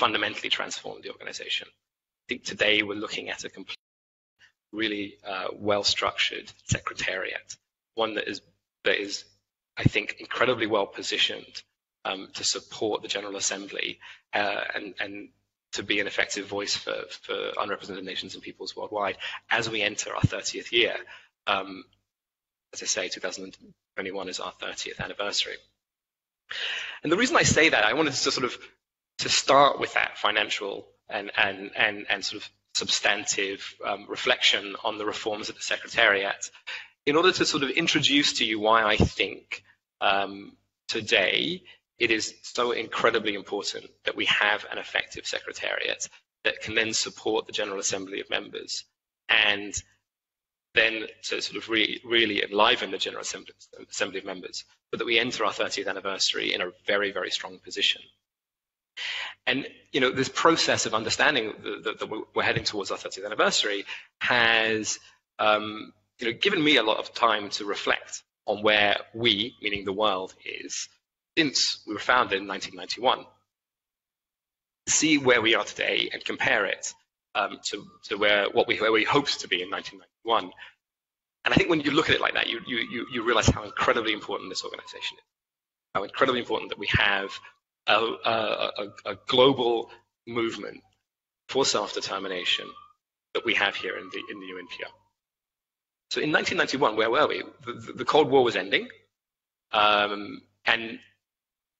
fundamentally transformed the organization. I think today we're looking at a really well-structured secretariat, one that is, I think, incredibly well positioned to support the General Assembly and to be an effective voice for unrepresented nations and peoples worldwide as we enter our 30th year. As I say, 2021 is our 30th anniversary. And the reason I say that, I wanted to start with that financial and sort of substantive reflection on the reforms of the Secretariat in order to sort of introduce to you why I think today it is so incredibly important that we have an effective Secretariat that can then support the General Assembly of members, and then to sort of really enliven the General Assembly of members, but that we enter our 30th anniversary in a very, very strong position. And this process of understanding that we're heading towards our 30th anniversary has given me a lot of time to reflect on where we, meaning the world, is since we were founded in 1991. See where we are today and compare it to where we hoped to be in 1991. And I think when you look at it like that, you realize how incredibly important this organization is, how incredibly important that we have a global movement for self-determination that we have here in the UNPO. So in 1991, where were we? The Cold War was ending, and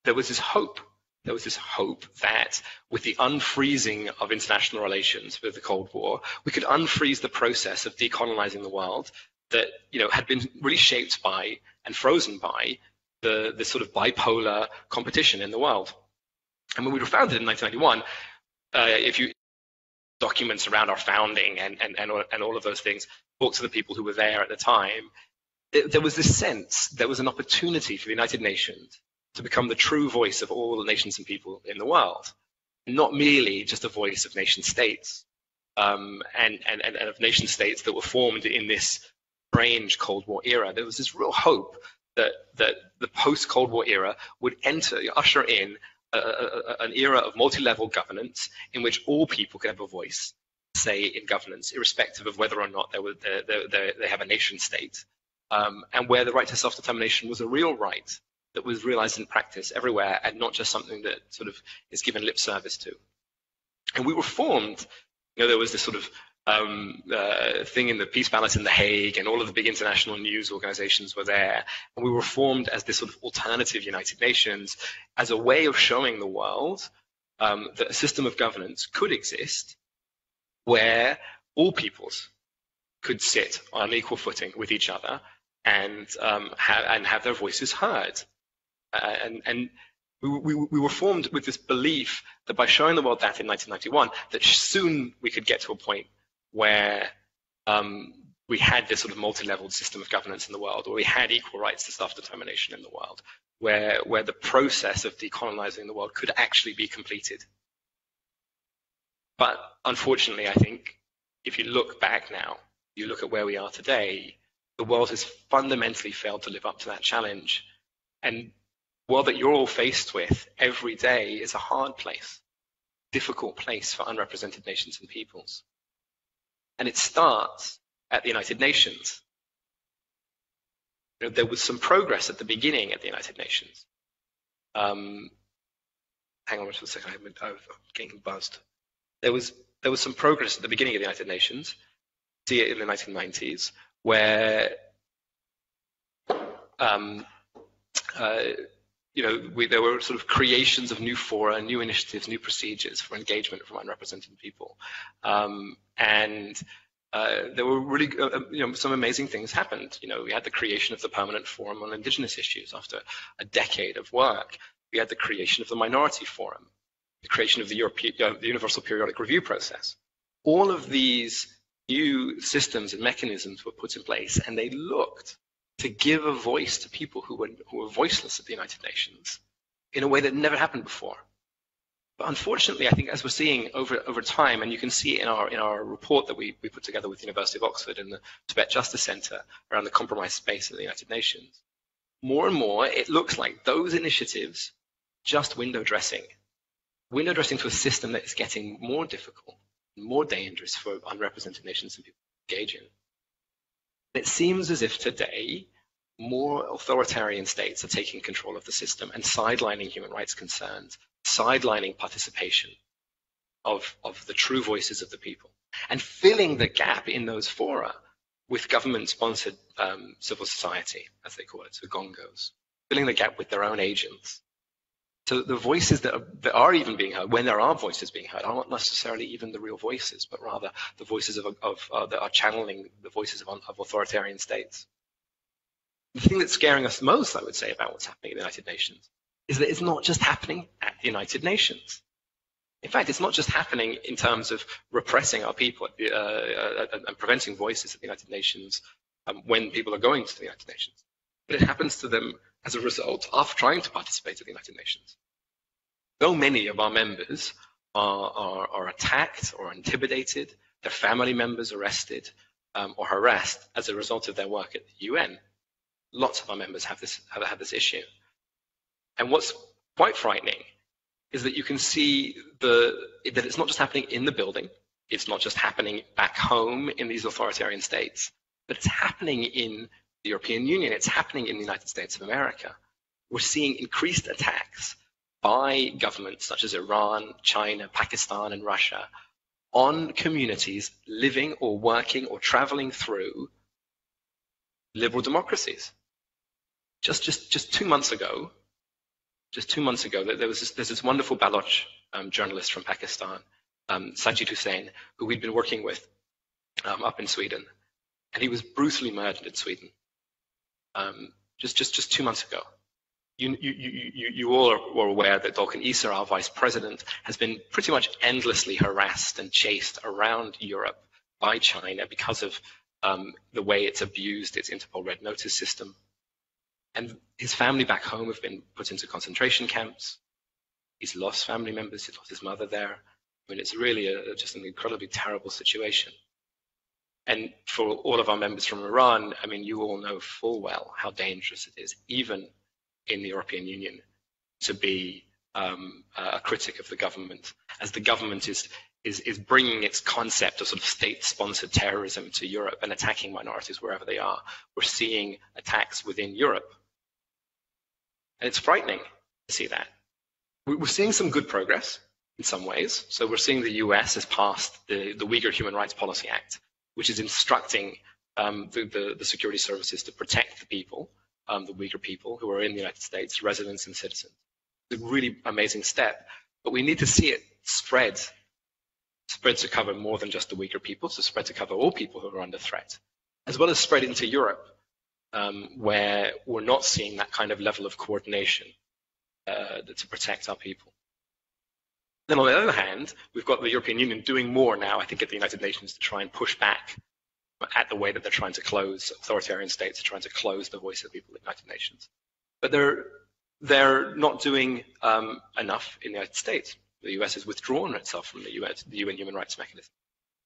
there was this hope. There was this hope that with the unfreezing of international relations with the Cold War, we could unfreeze the process of decolonizing the world that had been really shaped by and frozen by the sort of bipolar competition in the world. And when we were founded in 1991, if you documents around our founding and all of those things, talk to the people who were there at the time, there was this sense, there was an opportunity for the United Nations to become the true voice of all the nations and people in the world, not merely just a voice of nation states, and of nation states that were formed in this strange Cold War era. There was this real hope that the post-Cold War era would usher in an era of multi-level governance in which all people could have a voice, say, in governance, irrespective of whether or not they have a nation state, and where the right to self-determination was a real right that was realized in practice everywhere and not just something that sort of is given lip service to. And we were formed, there was this sort of thing in the Peace Palace in The Hague, and all of the big international news organizations were there. And we were formed as this sort of alternative United Nations as a way of showing the world that a system of governance could exist where all peoples could sit on an equal footing with each other and have their voices heard. And we were formed with this belief that by showing the world that in 1991, that soon we could get to a point where we had this sort of multi-leveled system of governance in the world, where we had equal rights to self-determination in the world, where the process of decolonizing the world could actually be completed. But unfortunately, I think if you look back now, you look at where we are today, the world has fundamentally failed to live up to that challenge. And the world that you're all faced with every day is a hard place, difficult place for unrepresented nations and peoples. And it starts at the United Nations. There was some progress at the beginning at the United Nations. Hang on just a second, I'm getting buzzed. There was some progress at the beginning of the United Nations. See it in the 1990s, where there were sort of creations of new fora, new initiatives, new procedures for engagement from unrepresented people, and there were really some amazing things happened. We had the creation of the Permanent Forum on Indigenous Issues after a decade of work. We had the creation of the Minority Forum, the creation of the Universal Periodic Review process. All of these new systems and mechanisms were put in place, and they looked to give a voice to people who were voiceless at the United Nations in a way that never happened before. But unfortunately, I think as we're seeing over time, and you can see in our report that we put together with the University of Oxford and the Tibet Justice Center around the compromise space of the United Nations, more and more it looks like those initiatives just window dressing, window dressing to a system that is getting more difficult, more dangerous for unrepresented nations and people to engage in. It seems as if today, more authoritarian states are taking control of the system and sidelining human rights concerns, sidelining participation of the true voices of the people, and filling the gap in those fora with government-sponsored civil society, as they call it, so gongos, filling the gap with their own agents. So the voices that are even being heard, when there are voices being heard, are not necessarily even the real voices, but rather the voices that are channeling the voices of authoritarian states. The thing that's scaring us most, I would say, about what's happening in the United Nations is that it's not just happening at the United Nations. In fact, it's not just happening in terms of repressing our people and preventing voices at the United Nations when people are going to the United Nations, but it happens to them as a result of trying to participate in the United Nations. So many of our members are attacked or intimidated, their family members arrested or harassed as a result of their work at the UN. Lots of our members have had this issue. And what's quite frightening is that you can see that it's not just happening in the building, it's not just happening back home in these authoritarian states, but it's happening in the European Union, it's happening in the United States of America. We're seeing increased attacks by governments such as Iran, China, Pakistan, and Russia on communities living or working or traveling through liberal democracies. Just 2 months ago, there's this wonderful Baloch journalist from Pakistan, Sajid Hussain, who we'd been working with up in Sweden, and he was brutally murdered in Sweden just 2 months ago. You all are aware that Dolkan Issa, our vice president, has been pretty much endlessly harassed and chased around Europe by China because of the way it's abused its Interpol Red Notice system. And his family back home have been put into concentration camps. He's lost family members. He's lost his mother there. I mean, it's really just an incredibly terrible situation. And for all of our members from Iran, I mean, you all know full well how dangerous it is, even in the European Union, to be a critic of the government, as the government is bringing its concept of sort of state-sponsored terrorism to Europe and attacking minorities wherever they are. We're seeing attacks within Europe. And it's frightening to see that. We're seeing some good progress in some ways. So we're seeing the US has passed the Uyghur Human Rights Policy Act, which is instructing the security services to protect the people, the Uyghur people who are in the United States, residents and citizens. It's a really amazing step, but we need to see it spread to cover more than just the Uyghur people, to spread to cover all people who are under threat, as well as spread into Europe, where we're not seeing that kind of level of coordination to protect our people. Then on the other hand, we've got the European Union doing more now, I think, at the United Nations to try and push back at the way that they're trying to close, authoritarian states are trying to close the voice of the people at the United Nations. But they're not doing enough in the United States. The US has withdrawn itself from the UN Human Rights Mechanism.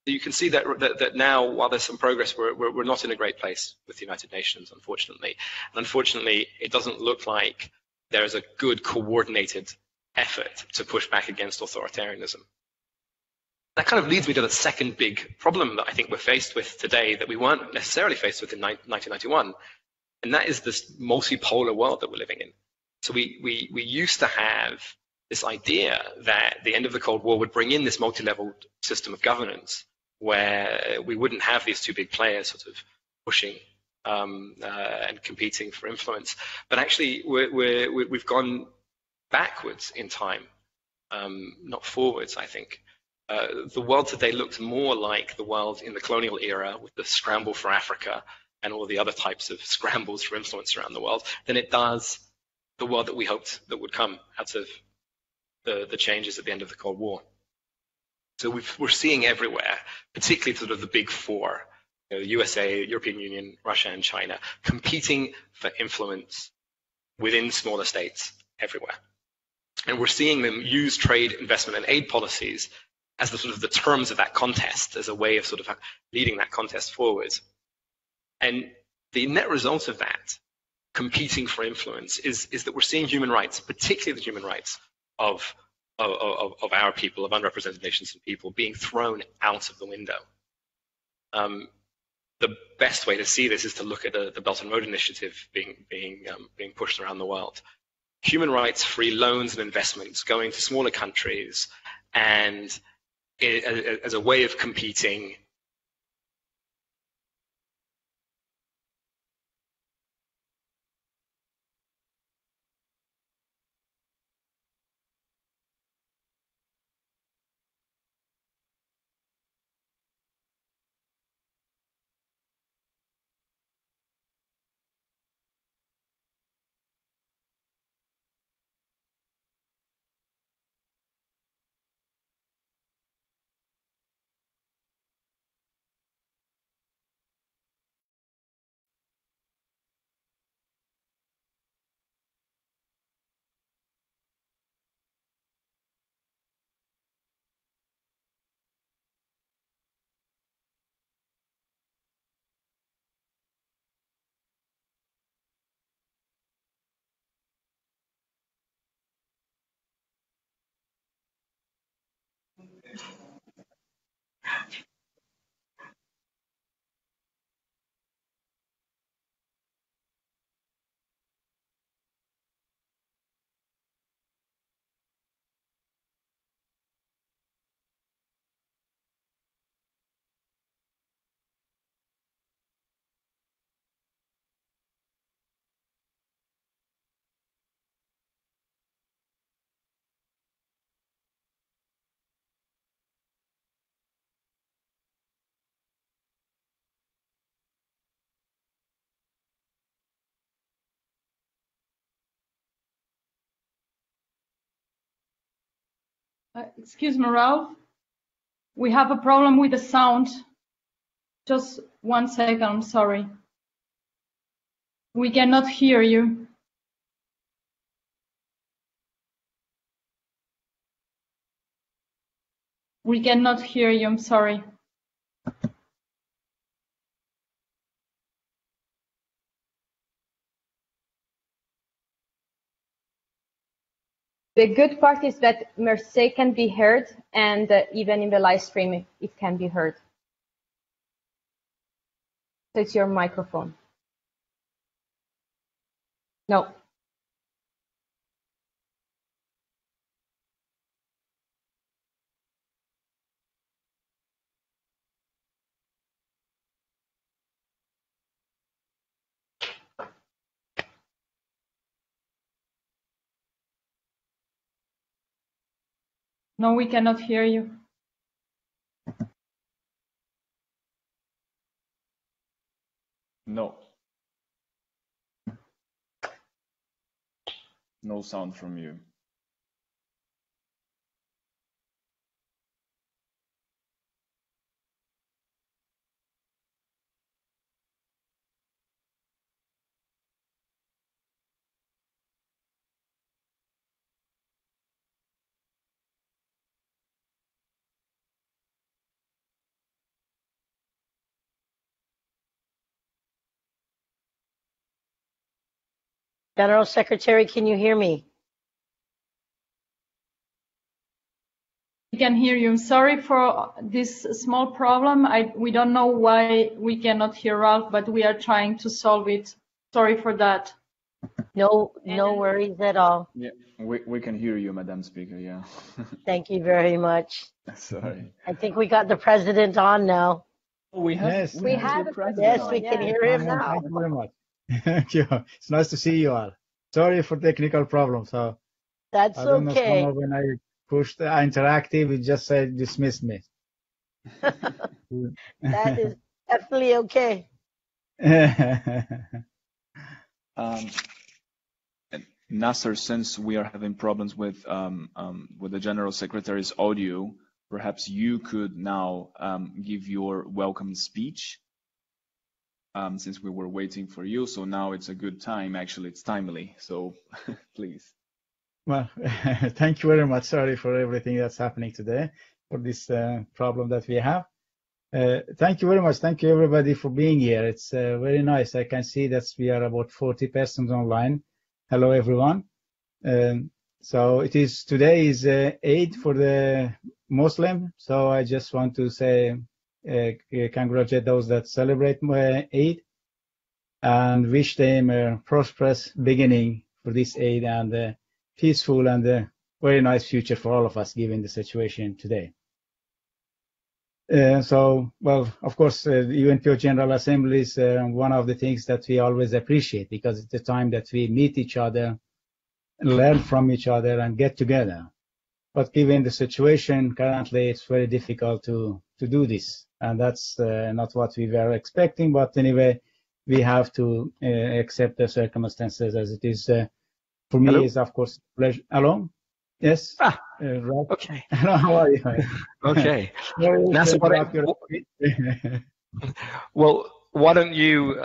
So you can see that now, while there's some progress, we're not in a great place with the United Nations, unfortunately. And unfortunately, it doesn't look like there's a good coordinated effort to push back against authoritarianism. That kind of leads me to the second big problem that I think we're faced with today that we weren't necessarily faced with in 1991, and that is this multipolar world that we're living in. So we used to have this idea that the end of the Cold War would bring in this multi-level system of governance where we wouldn't have these two big players sort of pushing and competing for influence. But actually, we've gone backwards in time, not forwards, I think. The world today looks more like the world in the colonial era with the scramble for Africa and all the other types of scrambles for influence around the world than it does the world that we hoped that would come out of the changes at the end of the Cold War. So we're seeing everywhere, particularly sort of the big four, the USA, European Union, Russia, and China, competing for influence within smaller states everywhere. And we're seeing them use trade, investment, and aid policies as the sort of the terms of that contest, as a way of sort of leading that contest forward. And the net result of that, competing for influence, is that we're seeing human rights, particularly the human rights of of our people, of unrepresented nations and people, being thrown out of the window. The best way to see this is to look at the Belt and Road Initiative being pushed around the world. Human rights, free loans and investments going to smaller countries, and as a way of competing Excuse me, Ralph. We have a problem with the sound. Just 1 second, I'm sorry. We cannot hear you. We cannot hear you, I'm sorry. The good part is that Mercé can be heard, and even in the live stream, it can be heard. So it's your microphone. No. No, we cannot hear you. No. No sound from you. General Secretary, can you hear me? We can hear you. I'm sorry for this small problem. We don't know why we cannot hear Ralph, but we are trying to solve it. Sorry for that. No worries at all. Yeah, we can hear you, Madam Speaker, yeah. Thank you very much. Sorry. I think we got the president on now. Oh, we have, Yes, we have the president. Yes, we can hear him now. Thank you very much. Thank you. It's nice to see you all. Sorry for technical problems. So That's I don't know, okay. somehow when I pushed interactive, it just said dismissed me. That is definitely okay. Nasser, since we are having problems with the General Secretary's audio, perhaps you could now give your welcome speech, since we were waiting for you. So now it's a good time. Actually, it's timely. So please. Well, thank you very much. Sorry for everything that's happening today, for this problem that we have. Thank you very much. Thank you everybody for being here. It's very nice. I can see that we are about 40 persons online. Hello everyone. So today is Eid for the Muslim. So I just want to say congratulate those that celebrate Eid and wish them a prosperous beginning for this Eid and a peaceful and a very nice future for all of us given the situation today. So, well, of course, the UNPO General Assembly is one of the things that we always appreciate because it's the time that we meet each other, learn from each other, and get together. But given the situation currently, it's very difficult to do this, and that's not what we were expecting. But anyway, we have to accept the circumstances as it is. For me, it's of course a pleasure. Hello. Yes. Right. Okay. How are you? Okay. Well, why don't you?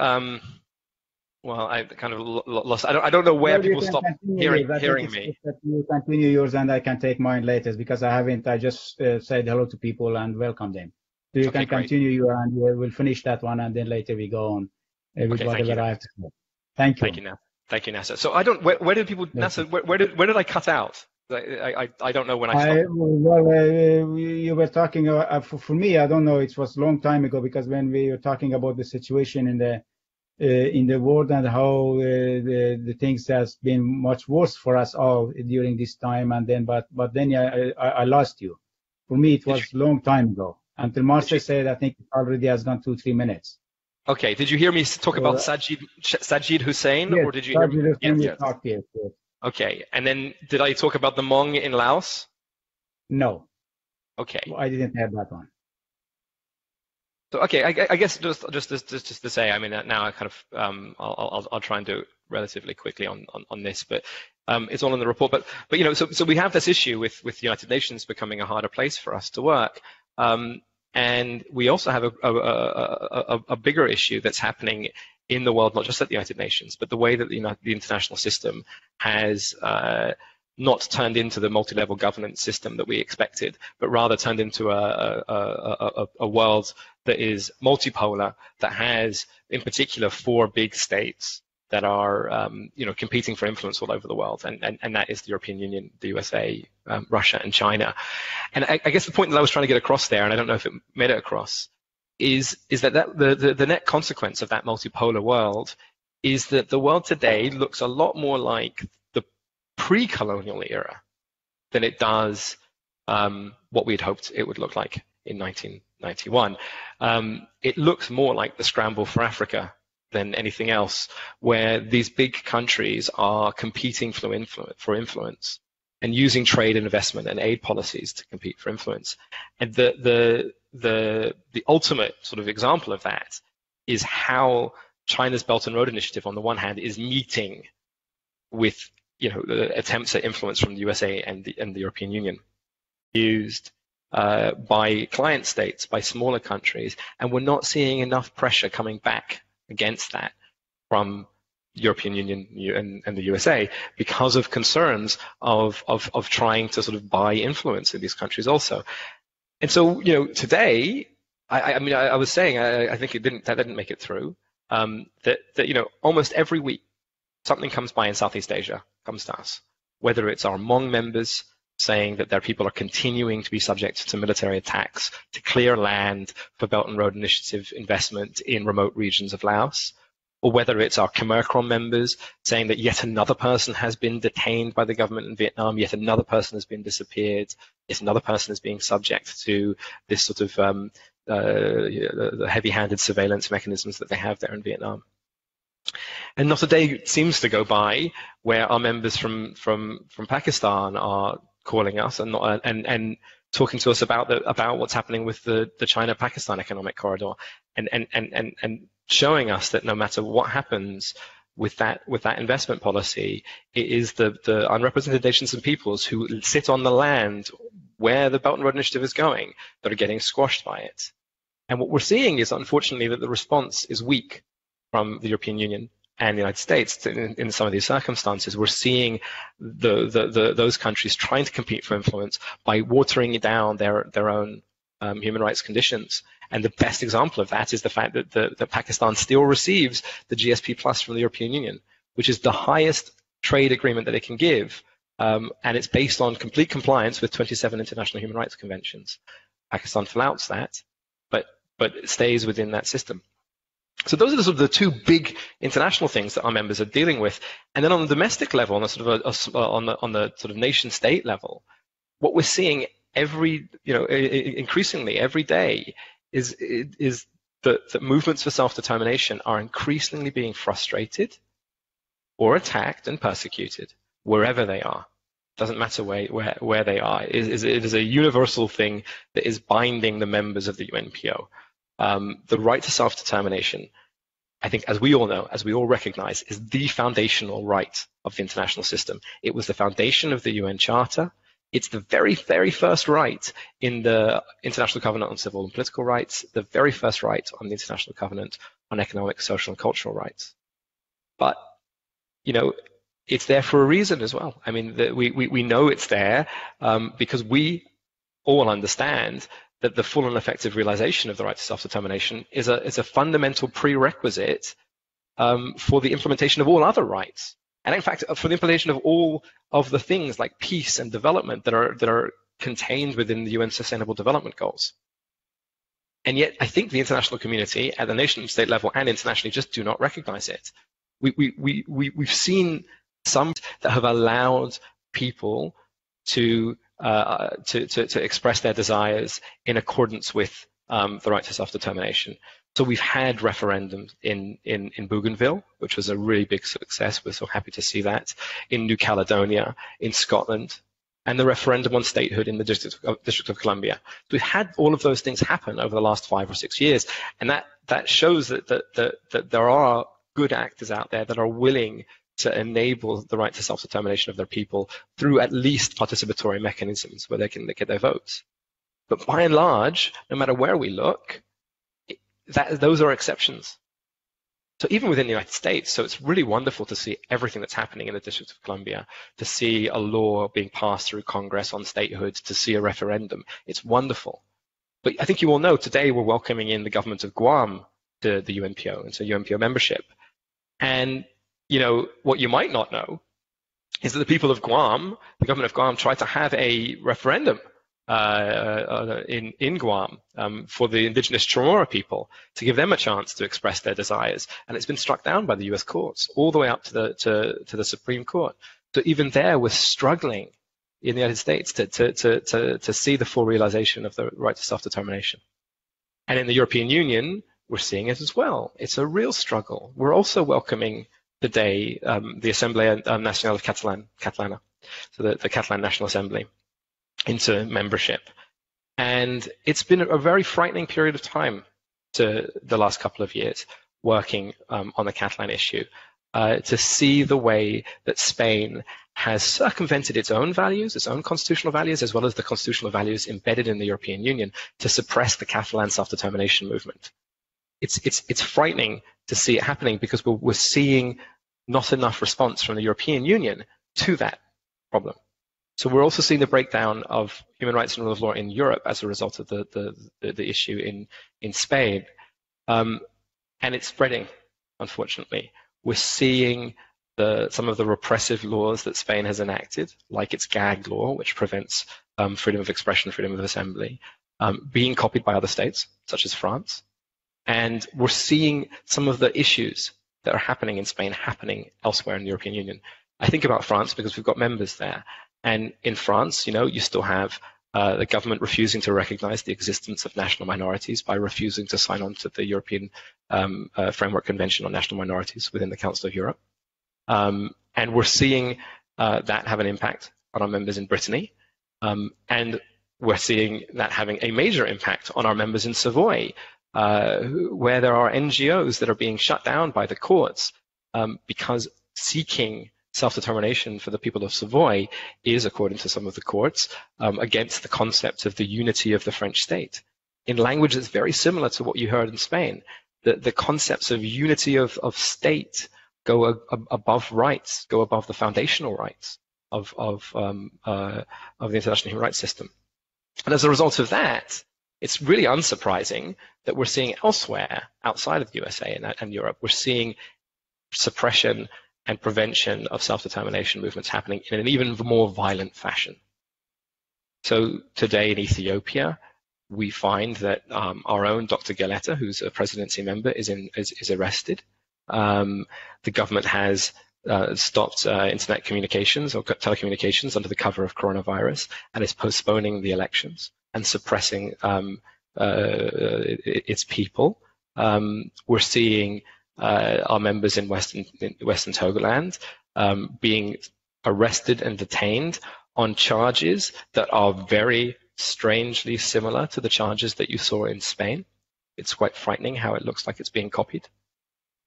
Well, I kind of lost. I don't know where people stop hearing me. You continue yours, and I can take mine later because I haven't. I just said hello to people and welcome them. So you can continue your, and we'll finish that one, and then later we go on with whatever I have to say. Thank you. Thank you, Nasser. So I don't. Where did people? Nasser, where did I cut out? I don't know when I stopped. Well, you were talking for me. I don't know. It was a long time ago because when we were talking about the situation in the world and how the things has been much worse for us all during this time, and then but then I lost you. For me, it was a long time ago. Until Marcia said, I think it already has gone 2-3 minutes. Okay. Did you hear me talk about Sajid Hussein, yes, or did you hear me? Yes. Okay, and then did I talk about the Hmong in Laos? No. Okay. Well, I didn't have that one. So okay, I guess just to say, I mean, now I kind of I'll try and do it relatively quickly on this, but it's all in the report. But you know, so we have this issue with the United Nations becoming a harder place for us to work, and we also have a bigger issue that's happening in the world, not just at the United Nations, but the way that the international system has not turned into the multi-level governance system that we expected, but rather turned into a world that is multipolar, that has, in particular, 4 big states that are, competing for influence all over the world, and that is the European Union, the USA, Russia, and China. And I guess the point that I was trying to get across there, and I don't know if it made it across, is that the net consequence of that multipolar world is that the world today looks a lot more like the pre-colonial era than it does what we had hoped it would look like in 1991. It looks more like the scramble for Africa than anything else, where these big countries are competing for influence and using trade and investment and aid policies to compete for influence. And the ultimate sort of example of that is how China's Belt and Road Initiative, on the one hand, is meeting with the attempts at influence from the USA and the European Union, used by client states, by smaller countries, and we're not seeing enough pressure coming back against that from European Union and the USA because of concerns of trying to sort of buy influence in these countries also. And so, today, I was saying, I think that didn't make it through, that almost every week something comes by in Southeast Asia, comes to us, whether it's our Hmong members saying that their people are continuing to be subject to military attacks to clear land for Belt and Road Initiative investment in remote regions of Laos, or whether it's our Khmer Krom members saying that yet another person has been detained by the government in Vietnam, yet another person has been disappeared, yet another person is being subject to this sort of the heavy-handed surveillance mechanisms that they have there in Vietnam. And not a day seems to go by where our members from Pakistan are calling us and talking to us about what's happening with the China-Pakistan economic corridor, and showing us that no matter what happens with that investment policy, it is the unrepresented nations and peoples who sit on the land where the Belt and Road Initiative is going that are getting squashed by it. And what we're seeing is, unfortunately, that the response is weak from the European Union and the United States in some of these circumstances. We're seeing those countries trying to compete for influence by watering down their own human rights conditions. And the best example of that is the fact that Pakistan still receives the GSP Plus from the European Union, which is the highest trade agreement that it can give and it's based on complete compliance with 27 international human rights conventions. Pakistan flouts that, but it stays within that system. So those are the, sort of the two big international things that our members are dealing with. And then on the domestic level, on the sort of on the sort of nation state level, what we're seeing increasingly every day is that movements for self-determination are increasingly being frustrated or attacked and persecuted wherever they are. Doesn't matter where they are. It is a universal thing that is binding the members of the UNPO. The right to self-determination, I think, as we all know, as we all recognize, is the foundational right of the international system. It was the foundation of the UN Charter. It's the very, very first right in the International Covenant on Civil and Political Rights, the very first right on the International Covenant on Economic, Social, and Cultural Rights. But, it's there for a reason as well. I mean, we know it's there because we all understand that the full and effective realization of the right to self-determination is a fundamental prerequisite for the implementation of all other rights. And in fact, for the implementation of all of the things like peace and development that are contained within the UN Sustainable Development Goals. And yet, I think the international community at the nation state level and internationally just do not recognize it. We've seen some that have allowed people to express their desires in accordance with the right to self-determination. So we've had referendums in Bougainville, which was a really big success. We're so happy to see that. In New Caledonia, in Scotland, and the referendum on statehood in the District of Columbia. So we've had all of those things happen over the last 5 or 6 years, and that shows that there are good actors out there that are willing to enable the right to self-determination of their people through at least participatory mechanisms where they can get their votes. But by and large, no matter where we look, those are exceptions. So even within the United States, so it's really wonderful to see everything that's happening in the District of Columbia, to see a law being passed through Congress on statehood, to see a referendum. It's wonderful. But I think you all know today we're welcoming in the government of Guam to the UNPO, and so UNPO membership. And what you might not know is that the people of Guam, the government of Guam, tried to have a referendum in Guam for the indigenous Chamorro people to give them a chance to express their desires, and it's been struck down by the U.S. courts all the way up to the Supreme Court. So even there, we're struggling in the United States to see the full realization of the right to self-determination. And in the European Union, we're seeing it as well. It's a real struggle. We're also welcoming today the Assemblea Nacional Catalana, so the Catalan National Assembly, into membership. And it's been a very frightening period of time to the last couple of years working on the Catalan issue, to see the way that Spain has circumvented its own values, its own constitutional values, as well as the constitutional values embedded in the European Union to suppress the Catalan self-determination movement. It's frightening to see it happening because we're seeing not enough response from the European Union to that problem. So we're also seeing the breakdown of human rights and rule of law in Europe as a result of the issue in Spain. And it's spreading, unfortunately. We're seeing some of the repressive laws that Spain has enacted, like its gag law, which prevents freedom of expression, freedom of assembly, being copied by other states, such as France. And we're seeing some of the issues that are happening in Spain happening elsewhere in the European Union. I think about France because we've got members there. And in France, you still have the government refusing to recognize the existence of national minorities by refusing to sign on to the European Framework Convention on National Minorities within the Council of Europe. And we're seeing that have an impact on our members in Brittany. And we're seeing that having a major impact on our members in Savoy, where there are NGOs that are being shut down by the courts because seeking self-determination for the people of Savoy is, according to some of the courts, against the concept of the unity of the French state. In language that's very similar to what you heard in Spain, the concepts of unity of state go above rights, go above the foundational rights of the international human rights system. And as a result of that, it's really unsurprising that we're seeing elsewhere, outside of the USA and Europe, we're seeing suppression and prevention of self-determination movements happening in an even more violent fashion. So today in Ethiopia, we find that our own Dr. Galeta, who's a presidency member, is arrested. The government has stopped internet communications or telecommunications under the cover of coronavirus and is postponing the elections and suppressing its people. We're seeing our members in Western Togoland being arrested and detained on charges that are very strangely similar to the charges that you saw in Spain. It's quite frightening how it looks like it's being copied.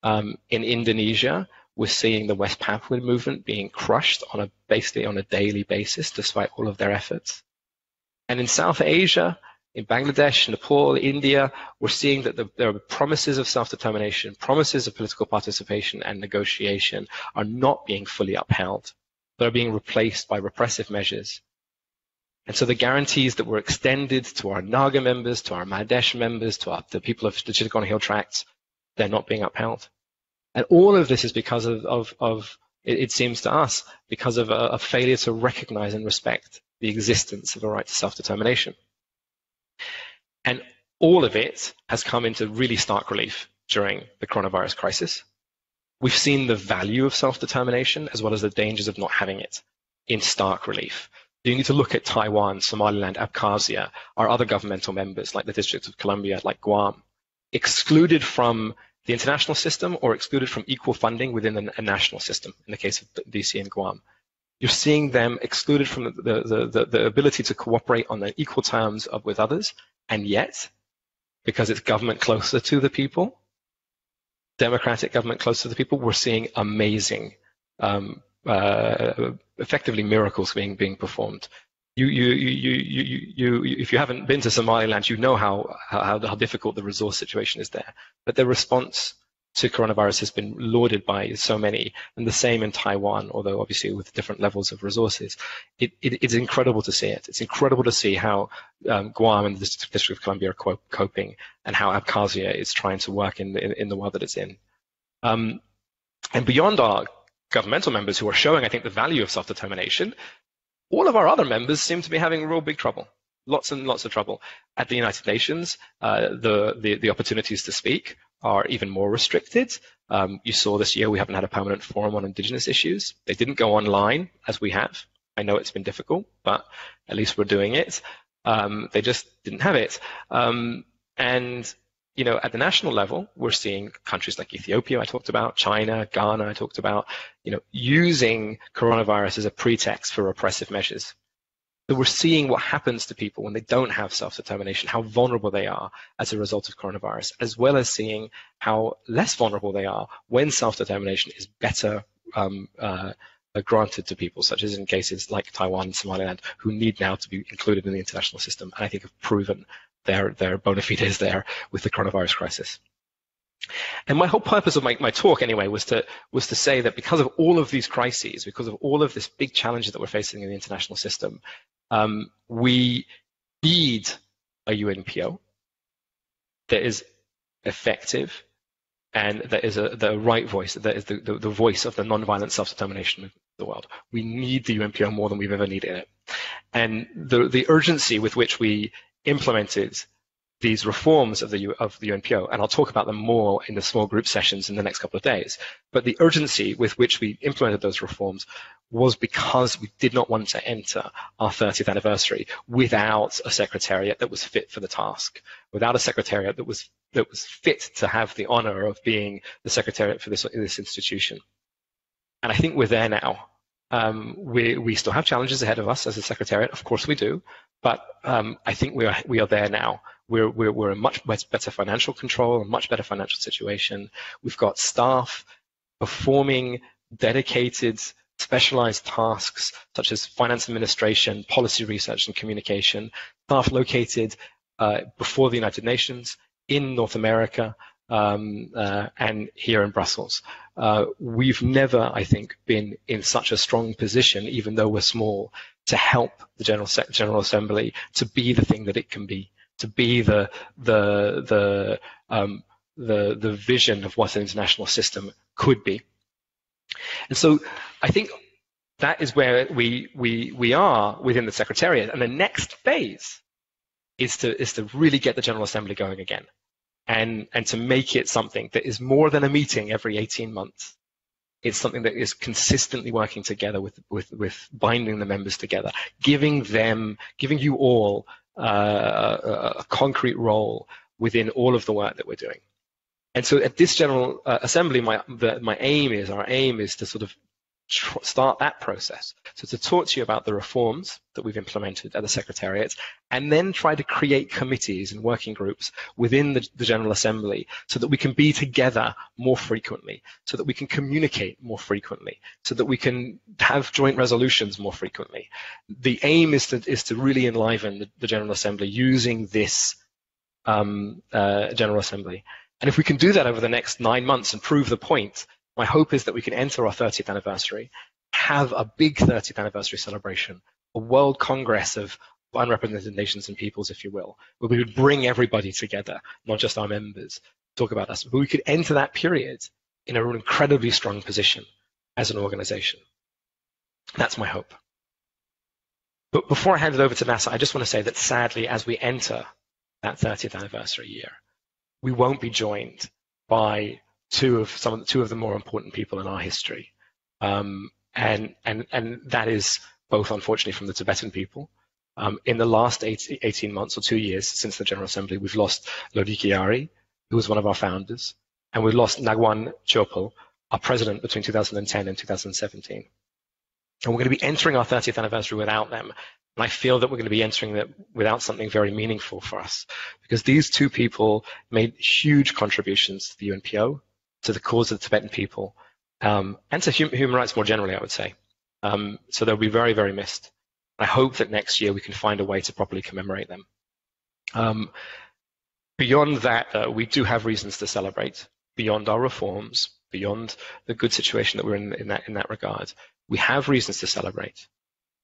In Indonesia, we're seeing the West Papua movement being crushed basically on a daily basis, despite all of their efforts. And in South Asia, in Bangladesh, Nepal, India, we're seeing that there are promises of self-determination, promises of political participation and negotiation are not being fully upheld. They're being replaced by repressive measures. And so the guarantees that were extended to our Naga members, to our Madesh members, to the people of the Chittagong Hill Tracts, they're not being upheld. And all of this is because of it seems to us, because of a failure to recognize and respect the existence of a right to self-determination. And all of it has come into really stark relief during the coronavirus crisis. We've seen the value of self-determination as well as the dangers of not having it in stark relief. You need to look at Taiwan, Somaliland, Abkhazia, our other governmental members like the District of Columbia, like Guam, excluded from the international system or excluded from equal funding within a national system, in the case of DC and Guam. You're seeing them excluded from the ability to cooperate on the equal terms with others, and yet, because it's government closer to the people, democratic government closer to the people, we're seeing amazing, effectively miracles being performed. If you haven't been to Somaliland, you know how difficult the resource situation is there. But the response to coronavirus has been lauded by so many, and the same in Taiwan, although obviously with different levels of resources. It's incredible to see it. It's incredible to see how Guam and the District of Columbia are coping, and how Abkhazia is trying to work in the world that it's in. And beyond our governmental members who are showing, I think, the value of self-determination, all of our other members seem to be having real big trouble. Lots and lots of trouble. At the United Nations, the opportunities to speak are even more restricted. You saw this year we haven't had a permanent forum on Indigenous issues. They didn't go online as we have. I know it's been difficult, but at least we're doing it. They just didn't have it. And you know, at the national level, we're seeing countries like Ethiopia, I talked about, China, Ghana, I talked about, you know, using coronavirus as a pretext for repressive measures. So we're seeing what happens to people when they don't have self-determination, how vulnerable they are as a result of coronavirus, as well as seeing how less vulnerable they are when self-determination is better granted to people, such as in cases like Taiwan and Somaliland, who need now to be included in the international system, and I think have proven their bona fides there with the coronavirus crisis. And my whole purpose of my talk anyway was to say that because of all of these crises, because of all of this big challenges that we're facing in the international system, we need a UNPO that is effective and that is the right voice, that is the voice of the non-violent self-determination movement of the world. We need the UNPO more than we've ever needed it. And the urgency with which we implemented these reforms of the UNPO, and I'll talk about them more in the small group sessions in the next couple of days, but the urgency with which we implemented those reforms was because we did not want to enter our 30th anniversary without a secretariat that was fit for the task, without a secretariat that was fit to have the honor of being the secretariat for this institution. And I think we're there now. We still have challenges ahead of us as a secretariat, of course we do, but I think we are there now. We're in much better financial control, a much better financial situation. We've got staff performing dedicated, specialized tasks such as finance administration, policy research and communication, staff located before the United Nations, in North America, and here in Brussels. We've never, I think, been in such a strong position, even though we're small, to help the General Assembly to be the thing that it can be, to be the vision of what an international system could be. And so I think that is where we are within the Secretariat. And the next phase is to really get the General Assembly going again, and to make it something that is more than a meeting every 18 months. It's something that is consistently working together with binding the members together, giving you all a concrete role within all of the work that we're doing. And so at this General Assembly, our aim is to sort of start that process. So to talk to you about the reforms that we've implemented at the Secretariat, and then try to create committees and working groups within the General Assembly so that we can be together more frequently, so that we can communicate more frequently, so that we can have joint resolutions more frequently. The aim is to really enliven the General Assembly using this General Assembly. And if we can do that over the next 9 months and prove the point, my hope is that we can enter our 30th anniversary, have a big 30th anniversary celebration, a World Congress of unrepresented nations and peoples, if you will, where we would bring everybody together, not just our members, talk about us. But we could enter that period in an incredibly strong position as an organization. That's my hope. But before I hand it over to Nasser, I just want to say that sadly, as we enter that 30th anniversary year, we won't be joined by two of the more important people in our history, and that is both, unfortunately, from the Tibetan people. In the last 18 months or 2 years since the General Assembly, we've lost Lodikiari, who was one of our founders, and we've lost Nagwan Chopal, our president between 2010 and 2017. And we're going to be entering our 30th anniversary without them. And I feel that we're going to be entering that without something very meaningful for us, because these two people made huge contributions to the UNPO, to the cause of the Tibetan people, and to human rights more generally, I would say. So they'll be very, very missed. I hope that next year we can find a way to properly commemorate them. Beyond that, we do have reasons to celebrate, beyond our reforms, beyond the good situation that we're in that regard. We have reasons to celebrate.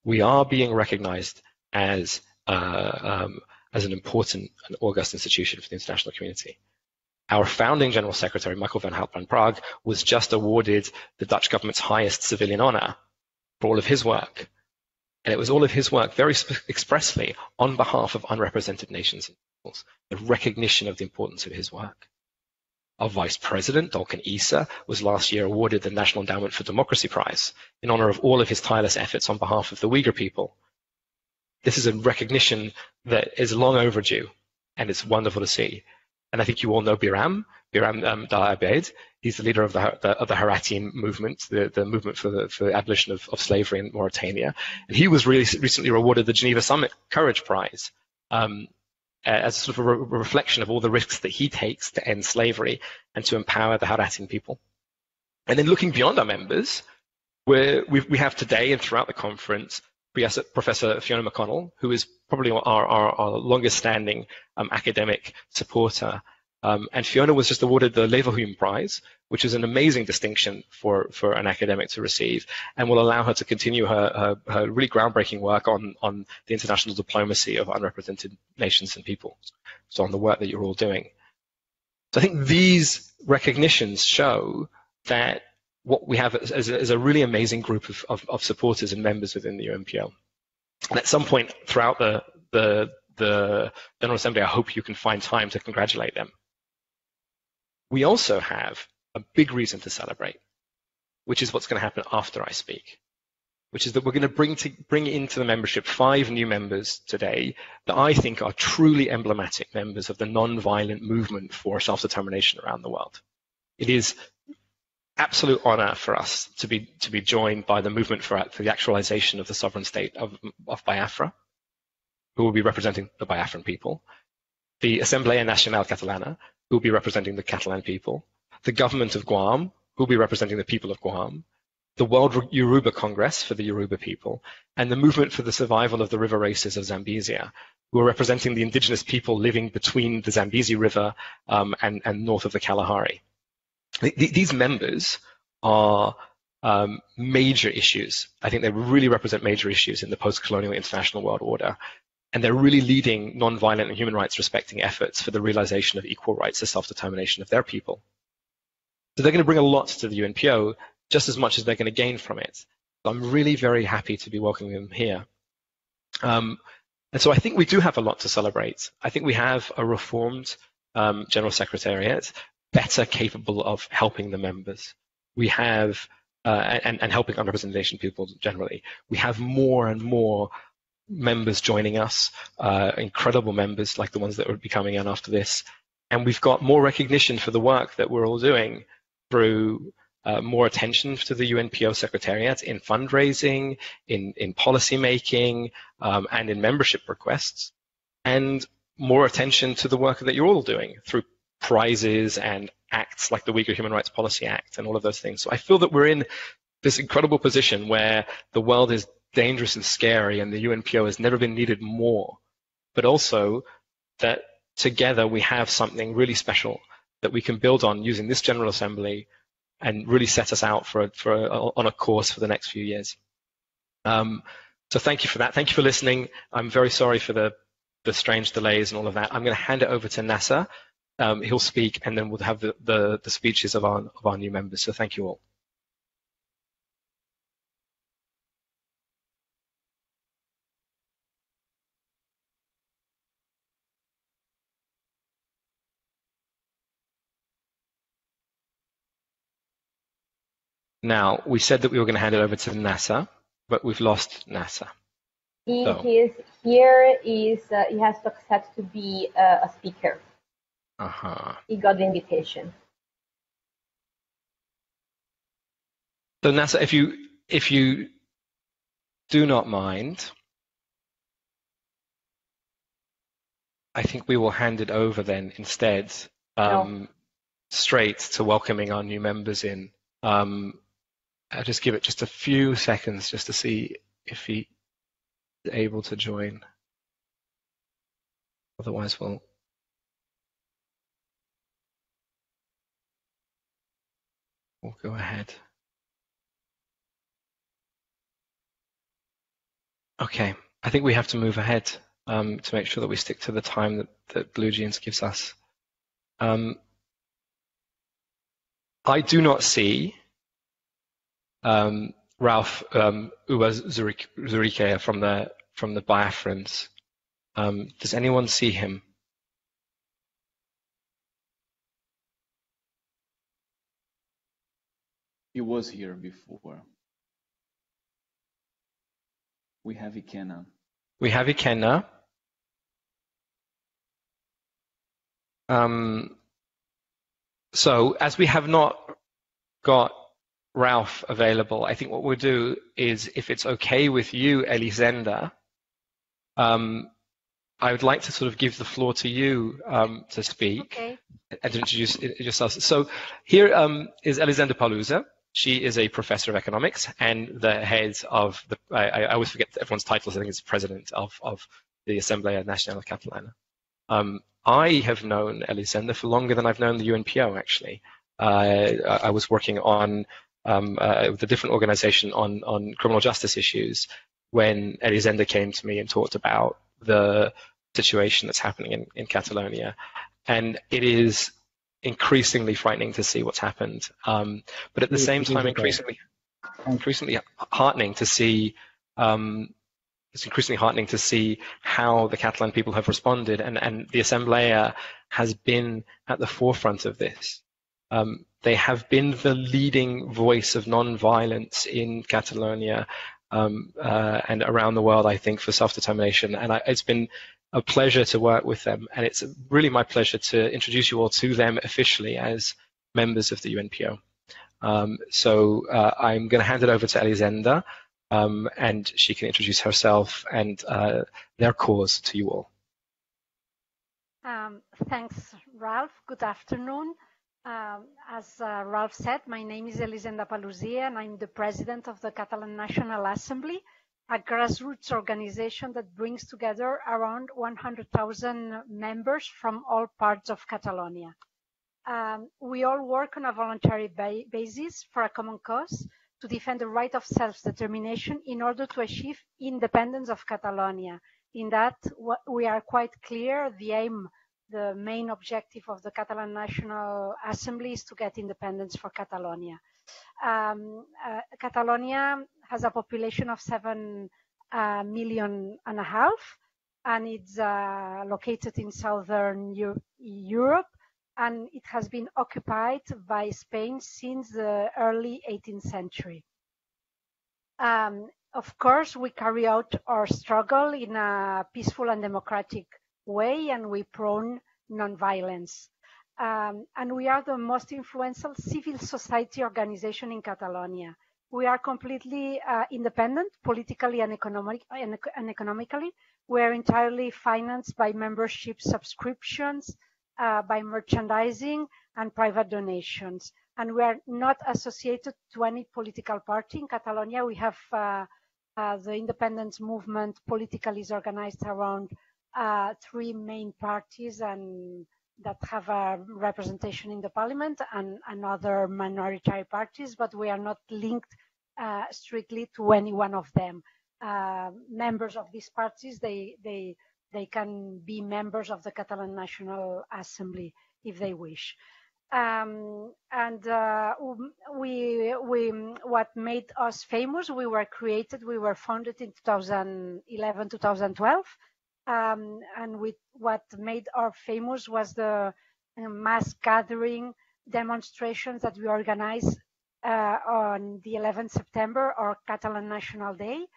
We are being recognized as an important and august institution for the international community. Our founding General Secretary, Michael van Haltbrand Praag, was just awarded the Dutch government's highest civilian honor for all of his work. And it was all of his work very expressly on behalf of unrepresented nations and peoples, the recognition of the importance of his work. Our Vice President, Dolkan Issa, was last year awarded the National Endowment for Democracy Prize in honor of all of his tireless efforts on behalf of the Uyghur people. This is a recognition that is long overdue, and it's wonderful to see. And I think you all know Biram Dar Abed. He's the leader of the Haratin movement, the movement for the abolition of slavery in Mauritania. And he was recently awarded the Geneva Summit Courage Prize as sort of a reflection of all the risks that he takes to end slavery and to empower the Haratin people. And then looking beyond our members, we have today and throughout the conference Professor Fiona Mcconnell, who is probably our longest standing academic supporter. And Fiona was just awarded the Leverhulme Prize, which is an amazing distinction for an academic to receive, and will allow her to continue her really groundbreaking work on the international diplomacy of unrepresented nations and people, so on the work that you're all doing. So I think these recognitions show that what we have is a really amazing group of supporters and members within the UNPO. And at some point throughout the General Assembly, I hope you can find time to congratulate them. We also have a big reason to celebrate, which is what's going to happen after I speak, which is that we're going to bring into the membership 5 new members today that I think are truly emblematic members of the non-violent movement for self-determination around the world. It is absolute honor for us to be joined by the movement for the actualization of the sovereign state of Biafra, who will be representing the Biafran people, the Assemblea Nacional Catalana, who will be representing the Catalan people, the government of Guam, who will be representing the people of Guam, the World Yoruba Congress for the Yoruba people, and the movement for the survival of the river races of Zambesia, who are representing the indigenous people living between the Zambezi River and north of the Kalahari. These members are major issues. I think they really represent major issues in the post-colonial international world order. And they're really leading non-violent and human rights respecting efforts for the realization of equal rights to self-determination of their people. So they're going to bring a lot to the UNPO just as much as they're going to gain from it. So I'm really very happy to be welcoming them here. And so I think we do have a lot to celebrate. I think we have a reformed General Secretariat, better capable of helping the members. We have, and helping unrepresented people generally. We have more and more members joining us, incredible members like the ones that will be coming in after this. And we've got more recognition for the work that we're all doing through more attention to the UNPO Secretariat in fundraising, in policy making, and in membership requests, and more attention to the work that you're all doing through prizes and acts like the Uyghur Human Rights Policy Act and all of those things. So I feel that we're in this incredible position where the world is dangerous and scary and the UNPO has never been needed more, but also that together we have something really special that we can build on using this General Assembly and really set us out on a course for the next few years. So thank you for that. Thank you for listening. I'm very sorry for the strange delays and all of that. I'm going to hand it over to Nasser. He'll speak, and then we'll have the speeches of our new members. So thank you all. Now, we said that we were going to hand it over to Nasser, but we've lost Nasser. He is here. He has to accept to be a speaker. He got the invitation. So Nasser, if you do not mind, I think we will hand it over then instead, straight to welcoming our new members in. I'll just give it just a few seconds just to see if he is able to join. Otherwise, we'll go ahead. Okay, I think we have to move ahead to make sure that we stick to the time that Blue Jeans gives us. I do not see Ralph Uwazurike from the Biafrans. Does anyone see him? He was here before. We have Ikenna. We have Ikenna. So as we have not got Ralph available, I think what we'll do is, if it's okay with you, Elisenda, I would like to sort of give the floor to you to speak and to introduce yourself. So here is Elisenda Paluza. She is a professor of economics and the head of the, I always forget everyone's titles, I think it's president of the Assemblea Nacional Catalana. I have known Elisenda for longer than I've known the UNPO, actually. I was working on with a different organization on criminal justice issues when Elisenda came to me and talked about the situation that's happening in Catalonia. And it is increasingly frightening to see what's happened. But at the same time, increasingly heartening to see it's increasingly heartening to see how the Catalan people have responded, and the Assemblea has been at the forefront of this. They have been the leading voice of non-violence in Catalonia and around the world, I think, for self-determination. And it's been a pleasure to work with them, and it's really my pleasure to introduce you all to them officially as members of the UNPO. So I'm going to hand it over to Elisenda, and she can introduce herself and their cause to you all. Thanks, Ralph. Good afternoon. As Ralph said, my name is Elisenda Paluzie, and I'm the president of the Catalan National Assembly, a grassroots organization that brings together around 100,000 members from all parts of Catalonia. We all work on a voluntary basis for a common cause to defend the right of self-determination in order to achieve independence of Catalonia. In that, we are quite clear, the main objective of the Catalan National Assembly is to get independence for Catalonia. Catalonia has a population of 7.5 million, and it's located in southern Europe, and it has been occupied by Spain since the early 18th century. Of course, we carry out our struggle in a peaceful and democratic way, and we prone non-violence. And we are the most influential civil society organization in Catalonia. We are completely independent, politically and economically. We are entirely financed by membership subscriptions, by merchandising and private donations. And we are not associated to any political party. In Catalonia, we have the independence movement politically is organized around 3 main parties and that have a representation in the parliament and other minority parties, but we are not linked strictly to any one of them. Members of these parties, they can be members of the Catalan National Assembly if they wish. What made us famous, we were founded in 2011, 2012. And what made our famous was the mass gathering demonstrations that we organized on the 11th September, our Catalan National Day,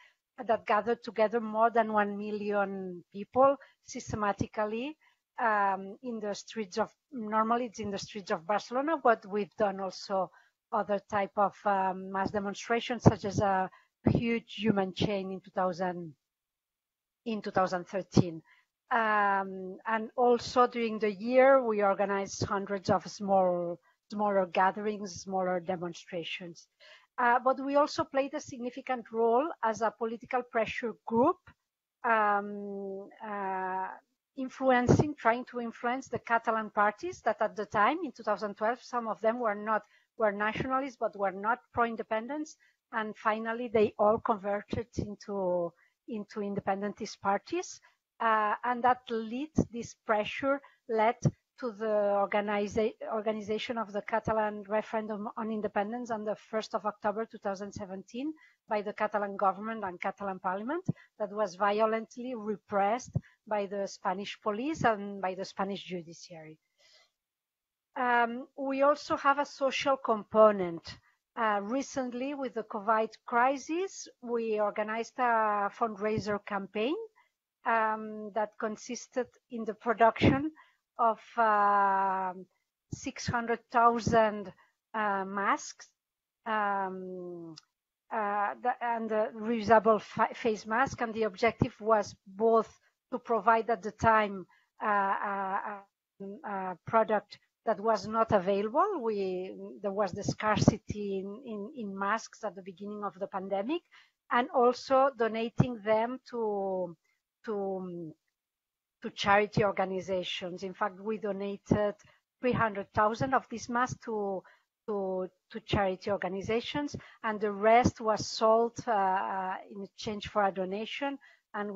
that gathered together more than 1 million people systematically in the streets of, normally it's in the streets of Barcelona, but we've done also other type of mass demonstrations, such as a huge human chain in 2013. And also during the year, we organized hundreds of smaller gatherings, smaller demonstrations. But we also played a significant role as a political pressure group, trying to influence the Catalan parties that at the time, in 2012, some of them were nationalists, but were not pro-independence. And finally, they all converted into independentist parties. And this pressure led to the organization of the Catalan referendum on independence on the 1st of October 2017 by the Catalan government and Catalan parliament, that was violently repressed by the Spanish police and by the Spanish judiciary. We also have a social component. Recently, with the COVID crisis, we organized a fundraiser campaign that consisted in the production of 600,000 masks and the reusable face mask. And the objective was both to provide at the time a product that was not available. There was the scarcity in masks at the beginning of the pandemic, and also donating them to charity organizations. In fact, we donated 300,000 of these masks to charity organizations, and the rest was sold in exchange for a donation. And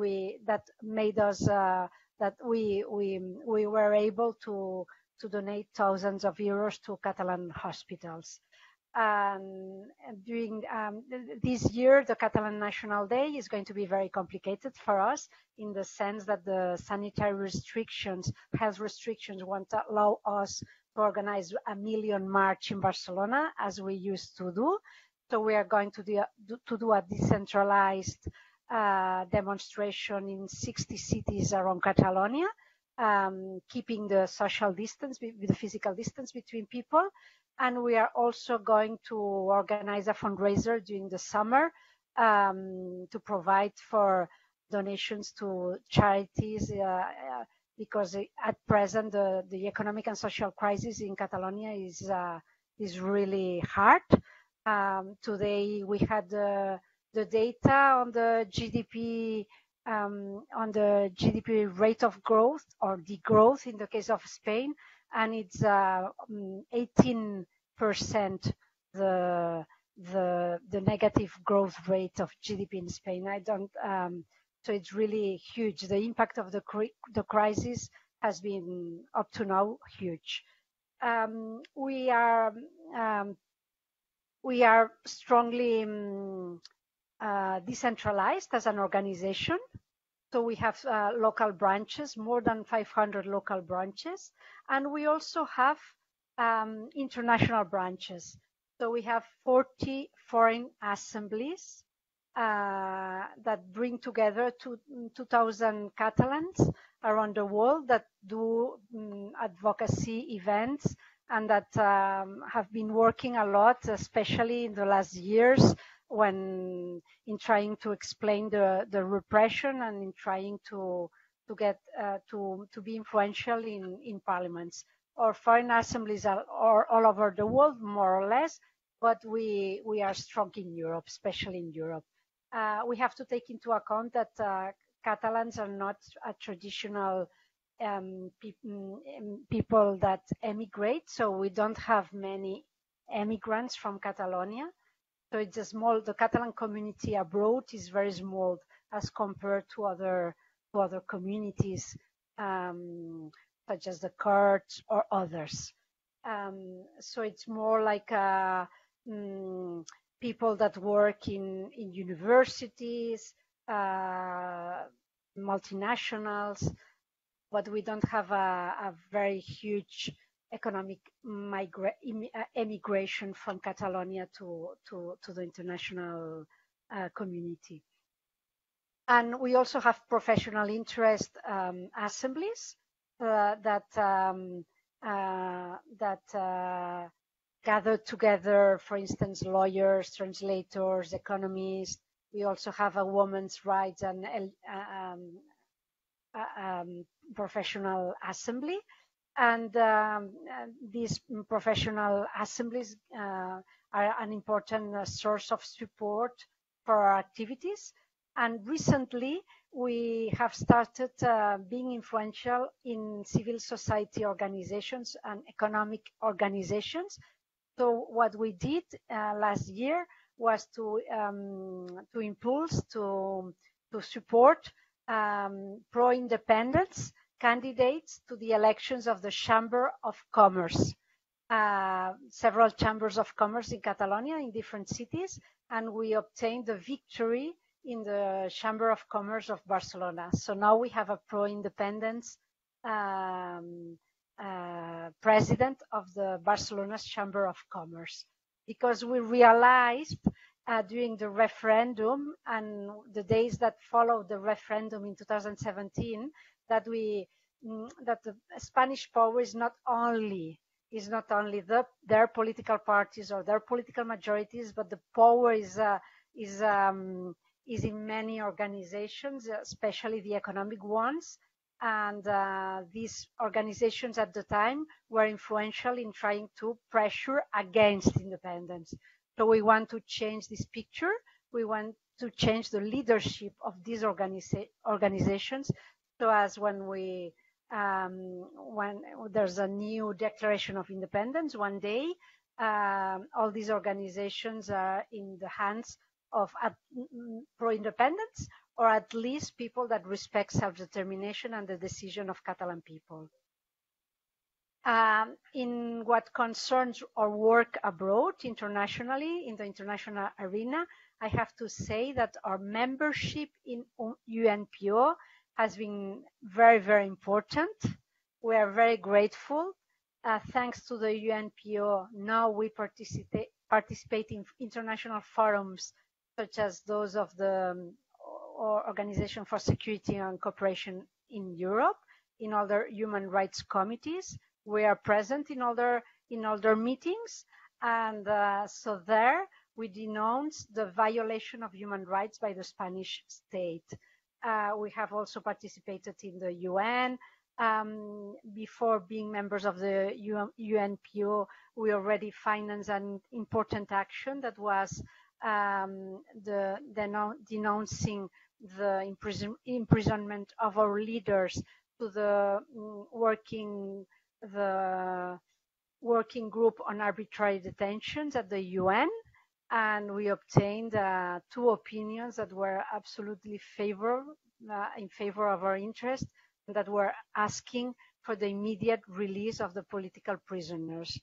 that made us that we were able to donate thousands of euros to Catalan hospitals. During this year, the Catalan National Day is going to be very complicated for us, in the sense that the sanitary restrictions, health restrictions, won't allow us to organize a million march in Barcelona as we used to do. So we are going to do a decentralized demonstration in 60 cities around Catalonia, keeping the social distance, the physical distance between people. And we are also going to organize a fundraiser during the summer to provide for donations to charities, because at present the economic and social crisis in Catalonia is really hard. Today we had the data on the GDP rate of growth, or degrowth in the case of Spain, and it's 18% the negative growth rate of GDP in Spain. So it's really huge. The impact of the crisis has been up to now huge. We are We are strongly decentralized as an organization. So we have local branches, more than 500 local branches, and we also have international branches. So we have 40 foreign assemblies that bring together 2,000 Catalans around the world that do advocacy events and that have been working a lot, especially in the last years, when in trying to explain the repression and in trying to get to be influential in parliaments. Our foreign assemblies are all over the world, more or less, but we are strong in Europe, especially in Europe. We have to take into account that Catalans are not a traditional people that emigrate, so we don't have many emigrants from Catalonia. So it's a small, the Catalan community abroad is very small as compared to other communities, such as the Kurds or others. So it's more like people that work in universities, multinationals, but we don't have a very huge economic emigration from Catalonia to the international community. And we also have professional interest assemblies that gather together, for instance, lawyers, translators, economists. We also have a women's rights and professional assembly. And these professional assemblies are an important source of support for our activities. And recently, we have started being influential in civil society organizations and economic organizations. So what we did last year was to impulse, to support pro-independence candidates to the elections of the Chamber of Commerce. Several chambers of commerce in Catalonia, in different cities, and we obtained the victory in the Chamber of Commerce of Barcelona. So now we have a pro-independence president of the Barcelona's Chamber of Commerce, because we realized during the referendum and the days that followed the referendum in 2017 that the Spanish power is not only their political parties or their political majorities, but the power is in many organizations, especially the economic ones. And these organizations at the time were influential in trying to pressure against independence. So we want to change this picture. We want to change the leadership of these organizations, so as when there's a new declaration of independence one day, all these organizations are in the hands of pro-independence, or at least people that respect self-determination and the decision of Catalan people. In what concerns our work abroad, internationally, in the international arena, I have to say that our membership in UNPO has been very, very important. We are very grateful. Thanks to the UNPO, now we participate in international forums such as those of the Organization for Security and Cooperation in Europe, in other human rights committees. We are present in all their meetings, and so there we denounce the violation of human rights by the Spanish state. We have also participated in the UN. Before being members of the UNPO, we already financed an important action that was denouncing the imprisonment of our leaders to the working group on arbitrary detentions at the UN, and we obtained 2 opinions that were absolutely in favor of our interest, and that were asking for the immediate release of the political prisoners.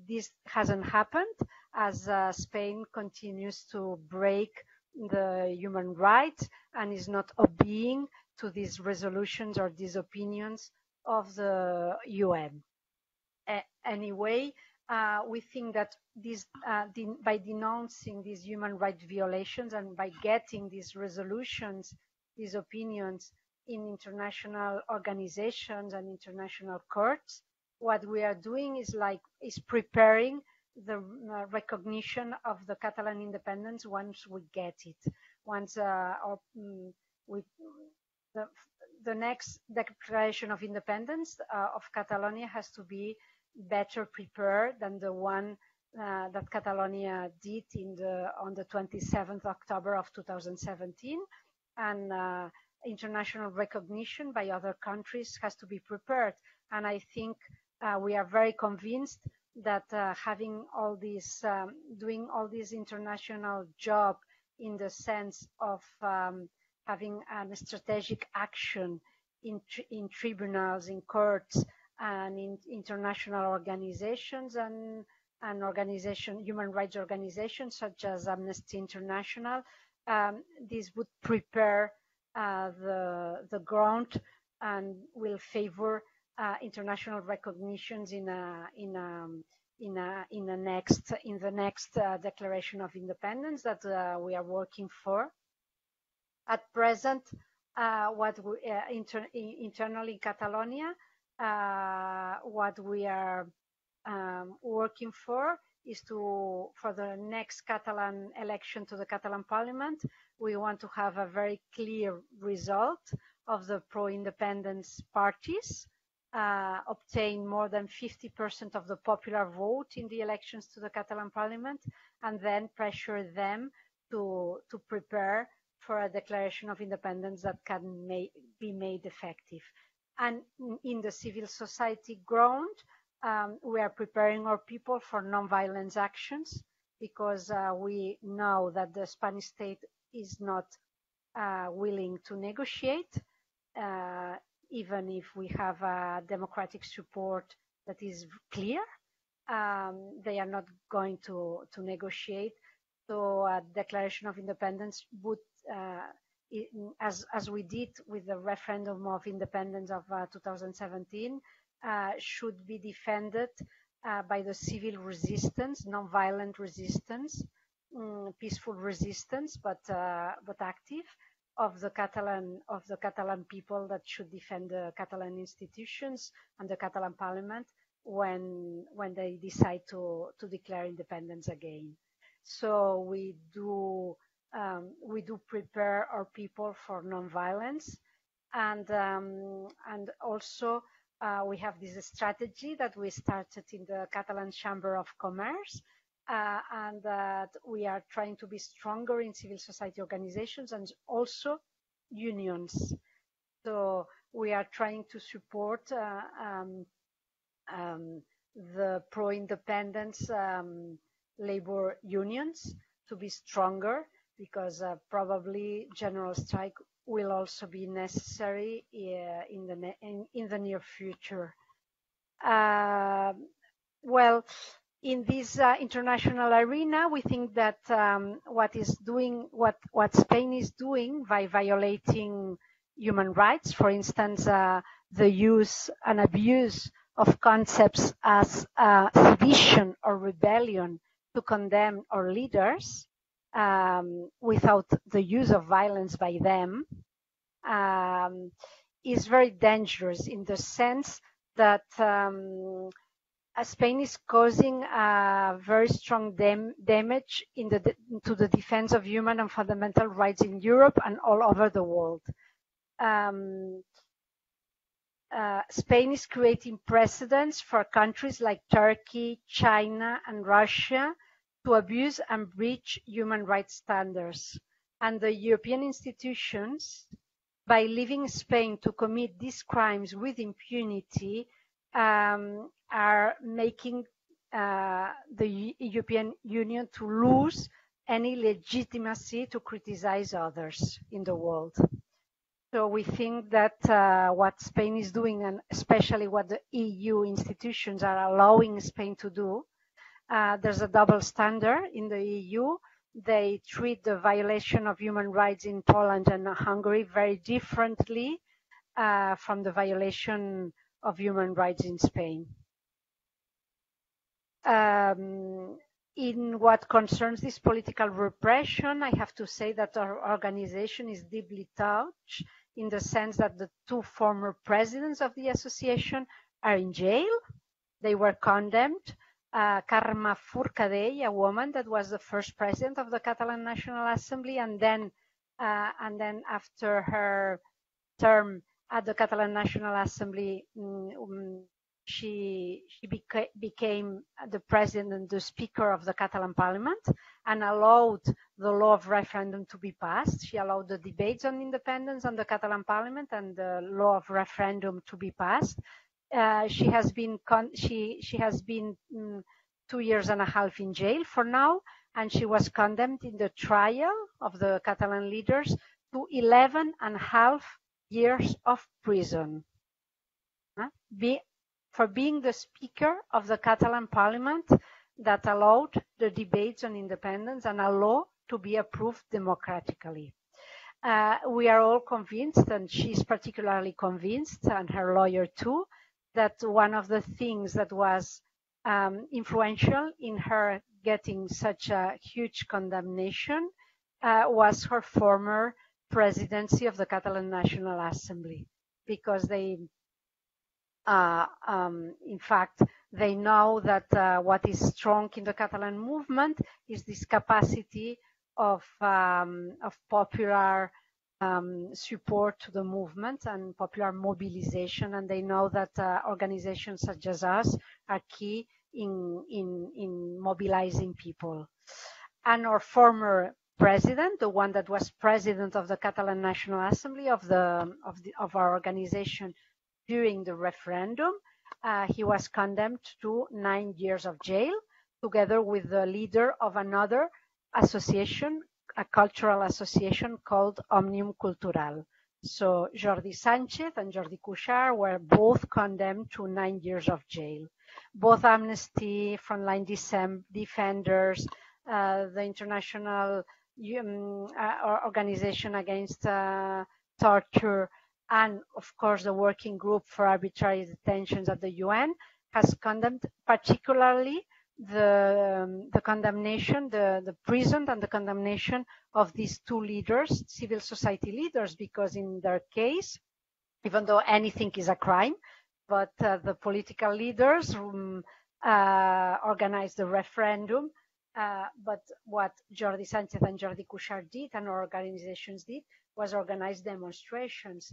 This hasn't happened, as Spain continues to break the human rights and is not obeying to these resolutions or these opinions of the UN. Anyway, we think that this, by denouncing these human rights violations and by getting these resolutions, these opinions in international organizations and international courts, what we are doing is preparing the recognition of the Catalan independence once we get it. Once the next declaration of independence of Catalonia has to be better prepared than the one that Catalonia did on the 27th October of 2017, and international recognition by other countries has to be prepared. And I think we are very convinced that having all these, doing all this international job in the sense of having a strategic action in tribunals, in courts, and in international organizations and human rights organizations such as Amnesty International, this would prepare the ground and will favor international recognitions in the next Declaration of Independence that we are working for. At present, what we, internally in Catalonia, what we are working for is for the next Catalan election to the Catalan Parliament, we want to have a very clear result of the pro-independence parties, obtain more than 50% of the popular vote in the elections to the Catalan Parliament, and then pressure them to prepare for a declaration of independence that can be made effective. And in the civil society ground, we are preparing our people for non-violence actions, because we know that the Spanish state is not willing to negotiate, even if we have a democratic support that is clear. They are not going to negotiate. So a declaration of independence would, as we did with the referendum of independence of 2017, should be defended by the civil resistance, non-violent resistance, peaceful resistance, but active, of the Catalan people that should defend the Catalan institutions and the Catalan Parliament when they decide to declare independence again. So we do prepare our people for non-violence, and also we have this strategy that we started in the Catalan Chamber of Commerce, and that we are trying to be stronger in civil society organizations and also unions. So we are trying to support the pro-independence labor unions to be stronger, because probably general strike will also be necessary in the near future. Well, in this international arena, we think that what Spain is doing by violating human rights, for instance, the use and abuse of concepts as sedition or rebellion to condemn our leaders without the use of violence by them, is very dangerous, in the sense that Spain is causing very strong damage to the defense of human and fundamental rights in Europe and all over the world. Spain is creating precedents for countries like Turkey, China, and Russia to abuse and breach human rights standards. And the European institutions, by leaving Spain to commit these crimes with impunity, are making the European Union to lose any legitimacy to criticize others in the world. So we think that what Spain is doing, and especially what the EU institutions are allowing Spain to do, there's a double standard in the EU. They treat the violation of human rights in Poland and Hungary very differently from the violation of human rights in Spain. In what concerns this political repression, I have to say that our organization is deeply touched in the sense that the two former presidents of the association are in jail. They were condemned. Carme Forcadell, a woman that was the first president of the Catalan National Assembly, and then after her term at the Catalan National Assembly, she became the president and the speaker of the Catalan Parliament and allowed the law of referendum to be passed. She allowed the debates on independence on the Catalan Parliament and the law of referendum to be passed. She has been 2 years and a half in jail for now, and she was condemned in the trial of the Catalan leaders to 11.5 years of prison. For being the speaker of the Catalan Parliament that allowed the debates on independence and a law to be approved democratically. We are all convinced, and she's particularly convinced, and her lawyer too, that one of the things that was influential in her getting such a huge condemnation was her former presidency of the Catalan National Assembly, because they in fact, they know that what is strong in the Catalan movement is this capacity of popular support to the movement and popular mobilization, and they know that organizations such as us are key in mobilizing people. And our former president, the one that was president of the Catalan National Assembly of our organization during the referendum, he was condemned to 9 years of jail, together with the leader of another association, a cultural association called Òmnium Cultural. So Jordi Sánchez and Jordi Cuixart were both condemned to 9 years of jail. Both Amnesty, Frontline Defenders, the International Organization Against Torture, and of course the Working Group for Arbitrary Detentions at the UN has condemned particularly the condemnation, the prison and the condemnation of these two leaders, civil society leaders, because in their case, even though anything is a crime, but the political leaders organized the referendum. But what Jordi Sánchez and Jordi Cuixart did, and our organizations did, was organize demonstrations.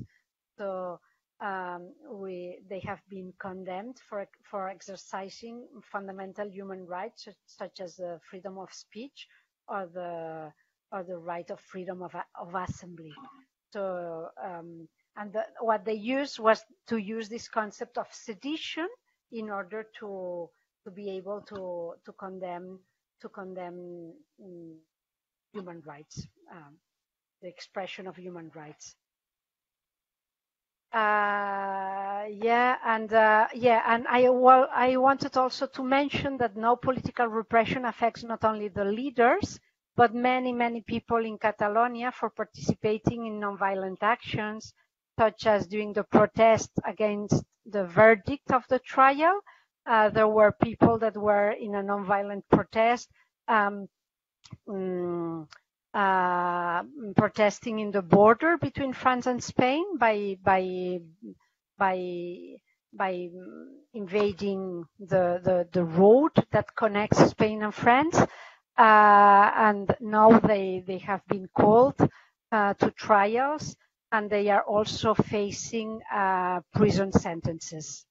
So they have been condemned for exercising fundamental human rights, such as the freedom of speech or the right of freedom of assembly. So what they used was to use this concept of sedition in order to be able to condemn human rights, the expression of human rights. And I wanted also to mention that no political repression affects not only the leaders, but many people in Catalonia for participating in nonviolent actions, such as during the protest against the verdict of the trial. There were people that were in a nonviolent protest, protesting in the border between France and Spain by invading the road that connects Spain and France, and now they have been called to trials, and they are also facing prison sentences.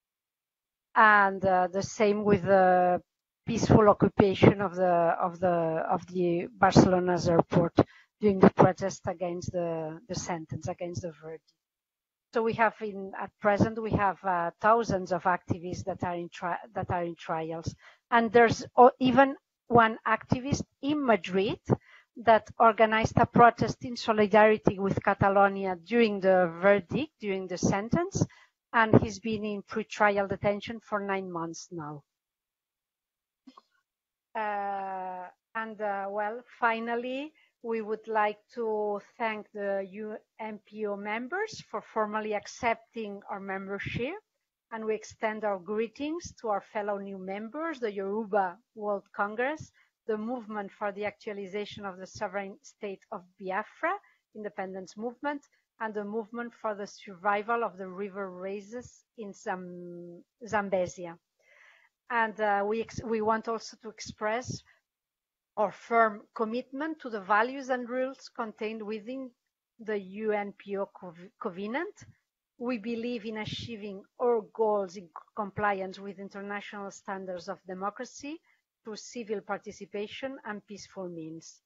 And the same with the peaceful occupation of the Barcelona's airport during the protest against the sentence, against the verdict. So we have at present we have thousands of activists that are in trials, and there's even one activist in Madrid that organized a protest in solidarity with Catalonia during the verdict, during the sentence, and he's been in pre-trial detention for 9 months now. Well, finally, we would like to thank the UNPO members for formally accepting our membership, and we extend our greetings to our fellow new members, the Yoruba World Congress, the Movement for the Actualization of the Sovereign State of Biafra, Independence Movement, and the Movement for the Survival of the River Races in Zambesi. And we want also to express our firm commitment to the values and rules contained within the UNPO Covenant. We believe in achieving our goals in compliance with international standards of democracy through civil participation and peaceful means.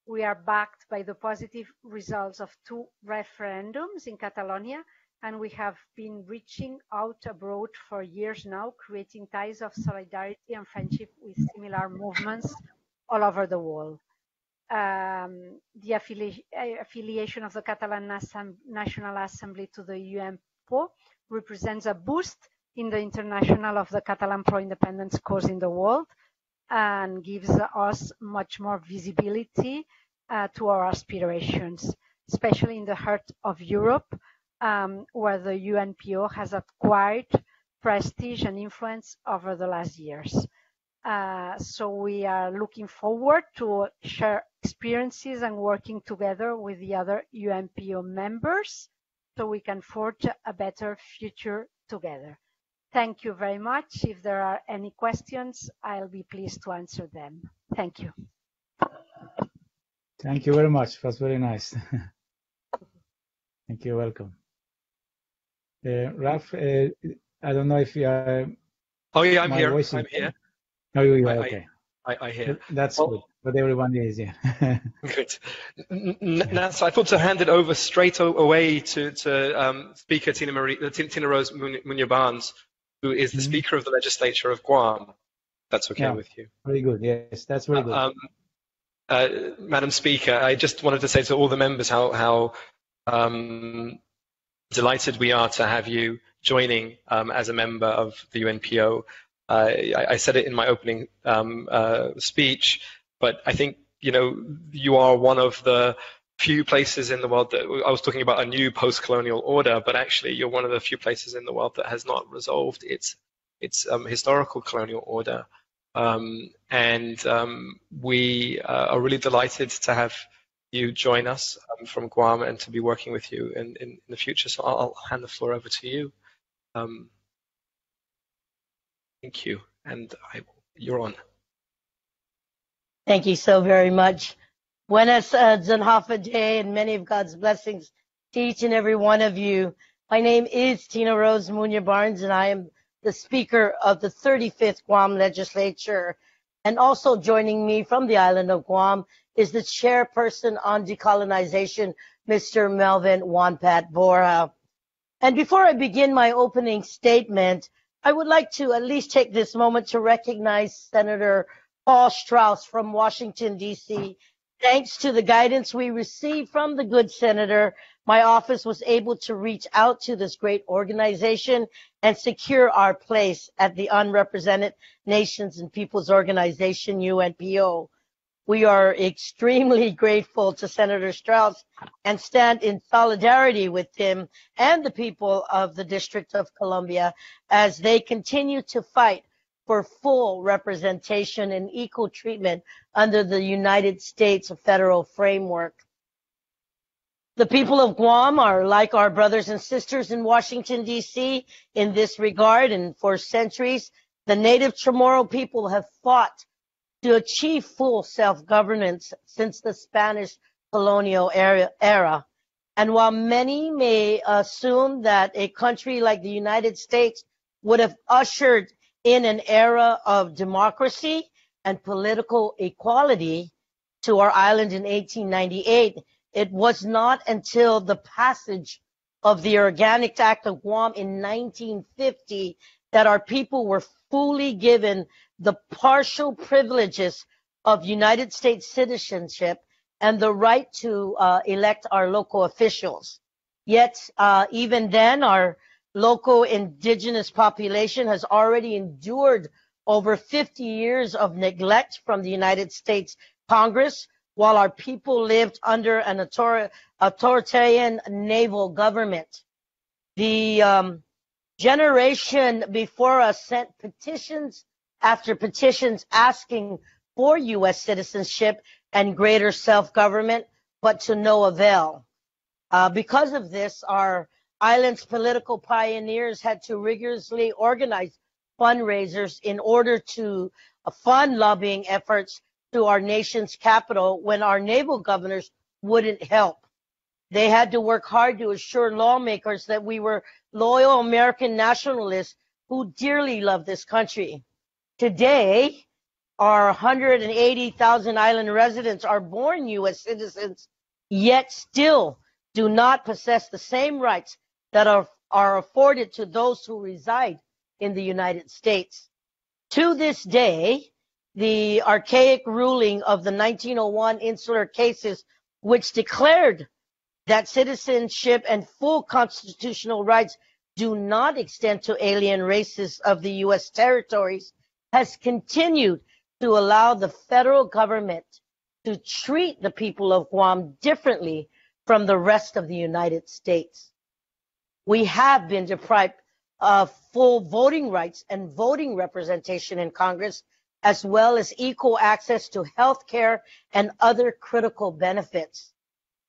We are backed by the positive results of 2 referendums in Catalonia, and we have been reaching out abroad for years now, creating ties of solidarity and friendship with similar movements all over the world. The affiliation of the Catalan National Assembly to the UNPO represents a boost in the international of the Catalan pro-independence cause in the world, and gives us much more visibility to our aspirations, especially in the heart of Europe, where the UNPO has acquired prestige and influence over the last years. So we are looking forward to share experiences and working together with the other UNPO members so we can forge a better future together. Thank you very much. If there are any questions, I'll be pleased to answer them. Thank you. Thank you very much. It was very nice. Thank you. Welcome. Ralph, I don't know if you are... Oh, yeah, I'm here. I'm here. Oh, you are, okay. I hear. That's good, but everyone is, yeah. Good. Now, so I thought to hand it over straight away to Speaker Tina Rose Munoz-Barnes, who is the Speaker of the Legislature of Guam. That's okay with you. Very good. Yes, that's very good. Madam Speaker, I just wanted to say to all the members how delighted we are to have you joining as a member of the UNPO. I said it in my opening speech, but I think, you know, you are one of the few places in the world that I was talking about a new post-colonial order, but actually you're one of the few places in the world that has not resolved its historical colonial order. We are really delighted to have you join us from Guam and to be working with you in the future. So I'll hand the floor over to you. Thank you, and you're on. Thank you so very much. Buenas Zanhafa Day, and many of God's blessings to each and every one of you. My name is Tina Rose Munoz-Barnes, and I am the Speaker of the 35th Guam Legislature. And also joining me from the island of Guam is the Chairperson on Decolonization, Mr. Melvin Wonpat Borja. And before I begin my opening statement, I would like to at least take this moment to recognize Senator Paul Strauss from Washington, D.C. Thanks to the guidance we received from the good senator, my office was able to reach out to this great organization and secure our place at the Unrepresented Nations and Peoples Organization, UNPO. We are extremely grateful to Senator Strauss and stand in solidarity with him and the people of the District of Columbia as they continue to fight for full representation and equal treatment under the United States federal framework. The people of Guam are like our brothers and sisters in Washington, D.C. in this regard, and for centuries, the native Chamorro people have fought to achieve full self-governance since the Spanish colonial era. And while many may assume that a country like the United States would have ushered in an era of democracy and political equality to our island in 1898, it was not until the passage of the Organic Act of Guam in 1950 that our people were fully given the partial privileges of United States citizenship and the right to elect our local officials. Yet, even then, our local indigenous population has already endured over 50 years of neglect from the United States Congress, while our people lived under an authoritarian naval government. The generation before us sent petitions after petitions asking for U.S. citizenship and greater self-government, but to no avail. Because of this, our island's political pioneers had to rigorously organize fundraisers in order to fund lobbying efforts to our nation's capital when our naval governors wouldn't help. They had to work hard to assure lawmakers that we were loyal American nationalists who dearly love this country. Today, our 180,000 island residents are born U.S. citizens, yet still do not possess the same rights that are afforded to those who reside in the United States. To this day, the archaic ruling of the 1901 Insular Cases, which declared that citizenship and full constitutional rights do not extend to alien races of the U.S. territories, has continued to allow the federal government to treat the people of Guam differently from the rest of the United States. We have been deprived of full voting rights and voting representation in Congress, as well as equal access to health care and other critical benefits.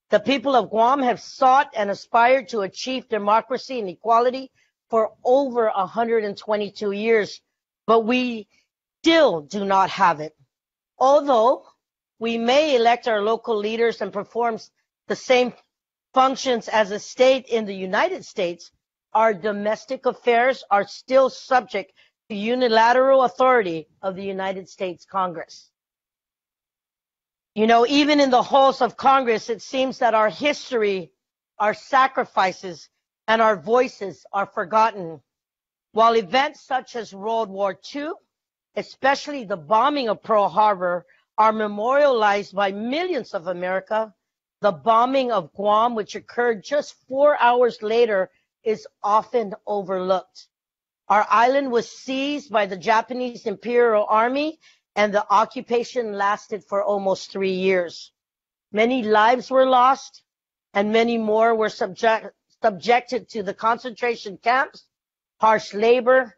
The people of Guam have sought and aspired to achieve democracy and equality for over 122 years, but we still do not have it. Although we may elect our local leaders and perform the same functions as a state in the United States, our domestic affairs are still subject to unilateral authority of the United States Congress. You know, even in the halls of Congress, it seems that our history, our sacrifices, and our voices are forgotten. While events such as World War II, especially the bombing of Pearl Harbor, are memorialized by millions of America, the bombing of Guam, which occurred just 4 hours later, is often overlooked. Our island was seized by the Japanese Imperial Army, and the occupation lasted for almost 3 years. Many lives were lost, and many more were subjected to the concentration camps, harsh labor,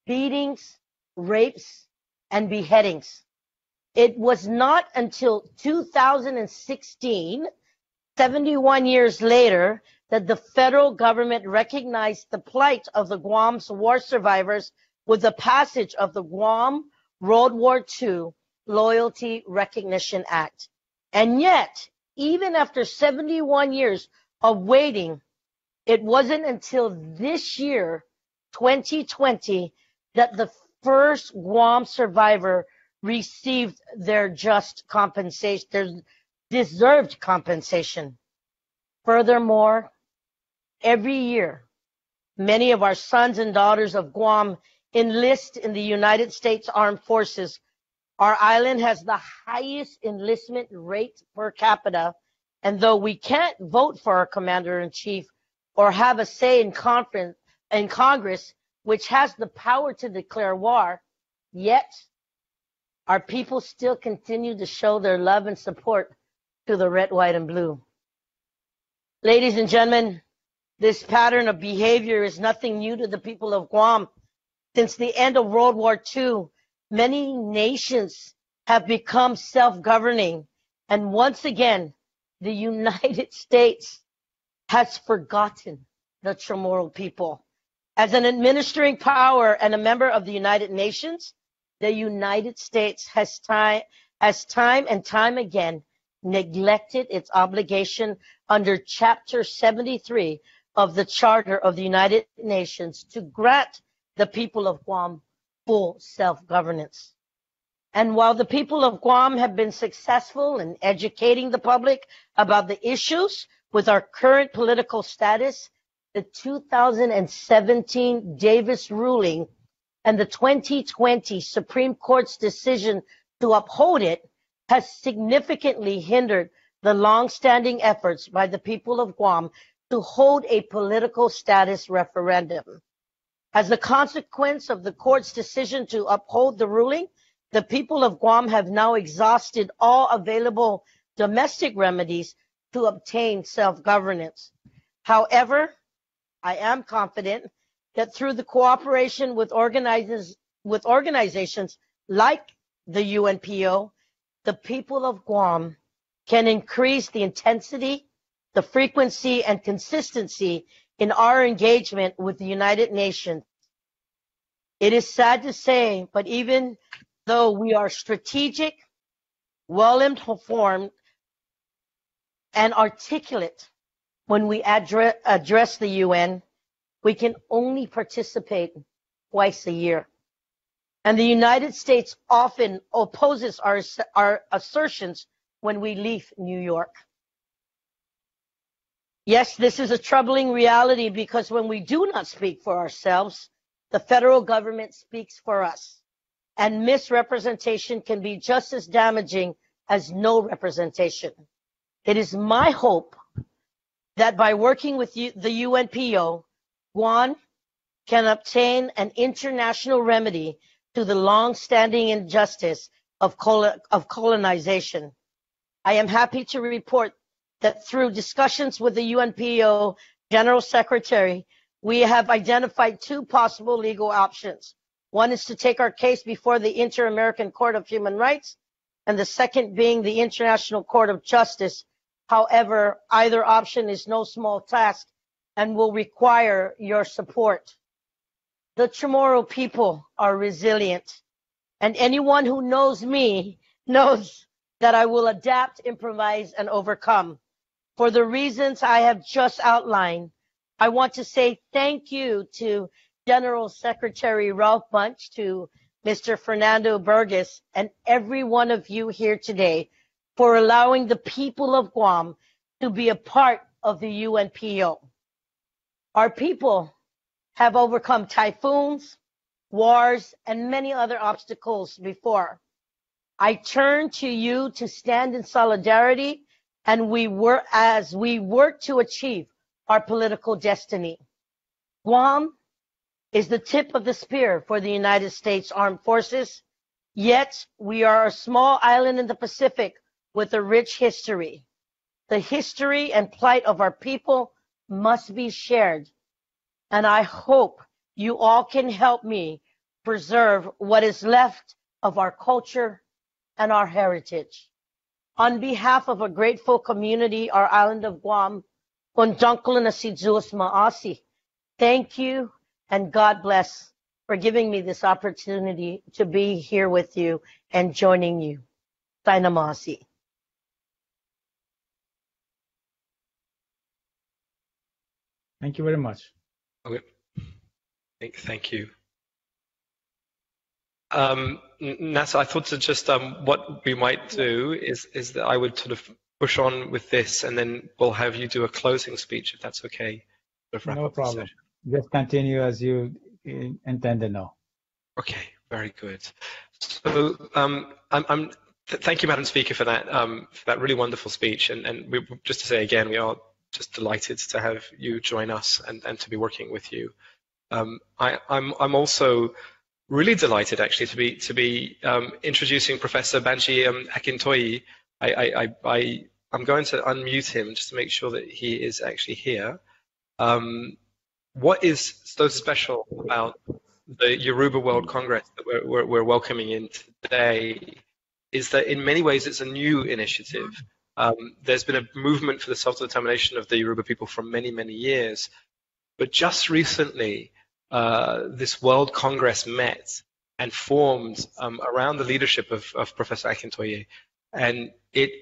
beatings, rapes, and beheadings. It was not until 2016, 71 years later, that the federal government recognized the plight of the Guam's war survivors with the passage of the Guam World War II Loyalty Recognition Act. And yet, even after 71 years of waiting, it wasn't until this year, 2020, that the first Guam survivor received their just compensation, their deserved compensation. Furthermore, every year, many of our sons and daughters of Guam enlist in the United States Armed Forces. Our island has the highest enlistment rate per capita, and though we can't vote for our commander-in-chief or have a say in Congress, which has the power to declare war, yet our people still continue to show their love and support to the red, white, and blue. Ladies and gentlemen, this pattern of behavior is nothing new to the people of Guam. Since the end of World War II, many nations have become self-governing, and once again, the United States has forgotten the Chamorro people. As an administering power and a member of the United Nations, the United States has time and time again neglected its obligation under Chapter 73 of the Charter of the United Nations to grant the people of Guam full self-governance. And while the people of Guam have been successful in educating the public about the issues with our current political status, the 2017 Davis ruling and the 2020 Supreme Court's decision to uphold it has significantly hindered the long-standing efforts by the people of Guam to hold a political status referendum. As a consequence of the court's decision to uphold the ruling, the people of Guam have now exhausted all available domestic remedies to obtain self-governance. However, I am confident that through the cooperation with organizations like the UNPO, the people of Guam can increase the intensity, the frequency, and consistency in our engagement with the United Nations. It is sad to say, but even though we are strategic, well-informed, and articulate when we address the UN, we can only participate twice a year. And the United States often opposes our assertions when we leave New York. Yes, this is a troubling reality because when we do not speak for ourselves, the federal government speaks for us. And misrepresentation can be just as damaging as no representation. It is my hope that by working with the UNPO, Guam can obtain an international remedy to the long-standing injustice of colonization. I am happy to report that through discussions with the UNPO General Secretary, we have identified two possible legal options. One is to take our case before the Inter-American Court of Human Rights, and the second being the International Court of Justice. However, either option is no small task and will require your support. The Chamorro people are resilient, and anyone who knows me knows that I will adapt, improvise, and overcome. For the reasons I have just outlined, I want to say thank you to General Secretary Ralph Bunche, to Mr. Fernando Burgess, and every one of you here today for allowing the people of Guam to be a part of the UNPO. Our people have overcome typhoons, wars, and many other obstacles before. I turn to you to stand in solidarity and as we work to achieve our political destiny. Guam is the tip of the spear for the United States Armed Forces, yet we are a small island in the Pacific with a rich history. The history and plight of our people must be shared, and I hope you all can help me preserve what is left of our culture and our heritage. On behalf of a grateful community, our island of Guam, Kondunkla na si Diyos maasi. Thank you and God bless for giving me this opportunity to be here with you and joining you. Taina maasi. Thank you very much. Okay. Thank you. Nasa, I thought to just what we might do is that I would sort of push on with this, and then we'll have you do a closing speech, if that's okay. No problem. Just continue as you intended now. Okay, very good. So thank you, Madam Speaker, for that really wonderful speech. And just to say again, we are just delighted to have you join us and to be working with you. I'm also really delighted actually to be introducing Professor Banji Akintoye. I'm going to unmute him just to make sure that he is actually here. What is so special about the Yoruba World Congress that we're welcoming in today is that in many ways it's a new initiative. There's been a movement for the self-determination of the Yoruba people for many, many years. But just recently, this World Congress met and formed around the leadership of Professor Akintoye. And it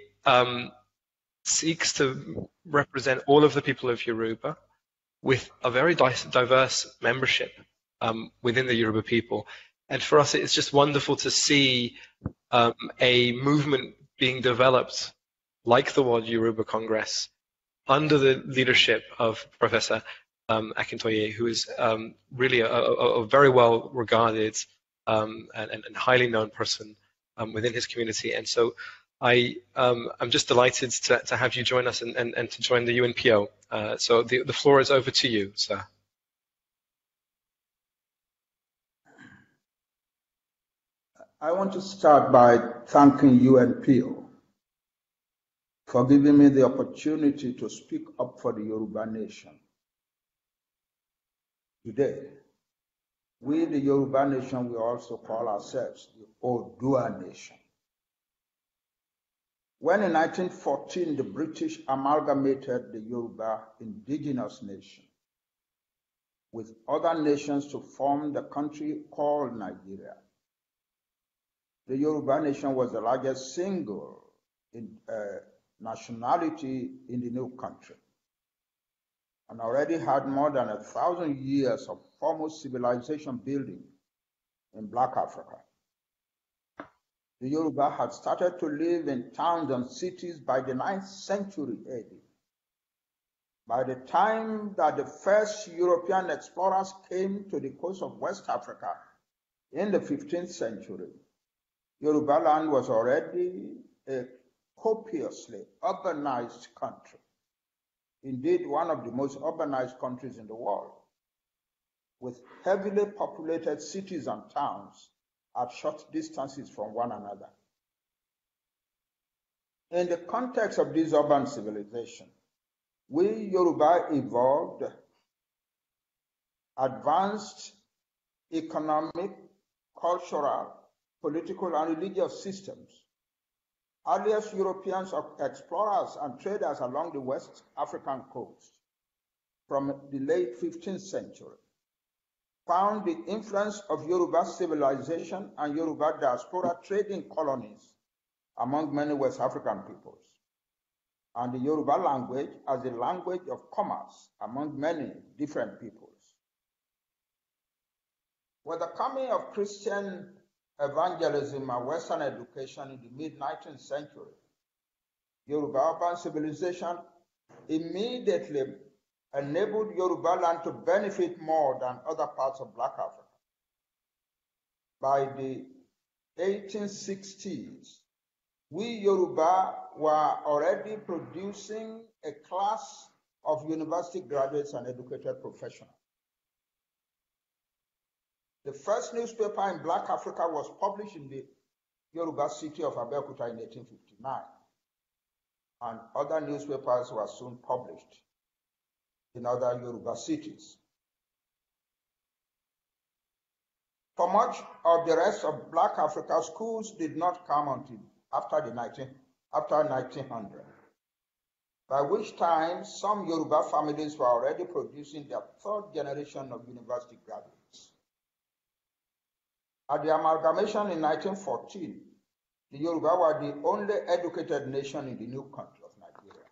seeks to represent all of the people of Yoruba with a very diverse membership within the Yoruba people. And for us, it's just wonderful to see a movement being developed like the World Yoruba Congress under the leadership of Professor Akintoye, who is really a very well regarded and highly known person within his community. And so I'm just delighted to have you join us and to join the UNPO. So the floor is over to you, sir. I want to start by thanking UNPO for giving me the opportunity to speak up for the Yoruba Nation. Today, we, the Yoruba Nation, we also call ourselves the Oduduwa Nation. When in 1914 the British amalgamated the Yoruba indigenous nation with other nations to form the country called Nigeria, the Yoruba Nation was the largest single nationality in the new country and already had more than 1,000 years of formal civilization building in Black Africa. The Yoruba had started to live in towns and cities by the 9th century AD. By the time that the first European explorers came to the coast of West Africa in the 15th century, Yoruba land was already a copiously urbanized country. Indeed, one of the most urbanized countries in the world, with heavily populated cities and towns at short distances from one another. In the context of this urban civilization, we Yoruba evolved advanced economic, cultural, political, and religious systems. Earliest Europeans, explorers, and traders along the West African coast from the late 15th century found the influence of Yoruba civilization and Yoruba diaspora trading colonies among many West African peoples, and the Yoruba language as a language of commerce among many different peoples. With the coming of Christian evangelism and Western education in the mid-19th century, Yoruba urban civilization immediately enabled Yoruba land to benefit more than other parts of Black Africa. By the 1860s, we Yoruba were already producing a class of university graduates and educated professionals. The first newspaper in Black Africa was published in the Yoruba city of Abeokuta in 1859, and other newspapers were soon published in other Yoruba cities. For much of the rest of Black Africa, schools did not come until after 1900, by which time some Yoruba families were already producing their third generation of university graduates. At the amalgamation in 1914, the Yoruba were the only educated nation in the new country of Nigeria.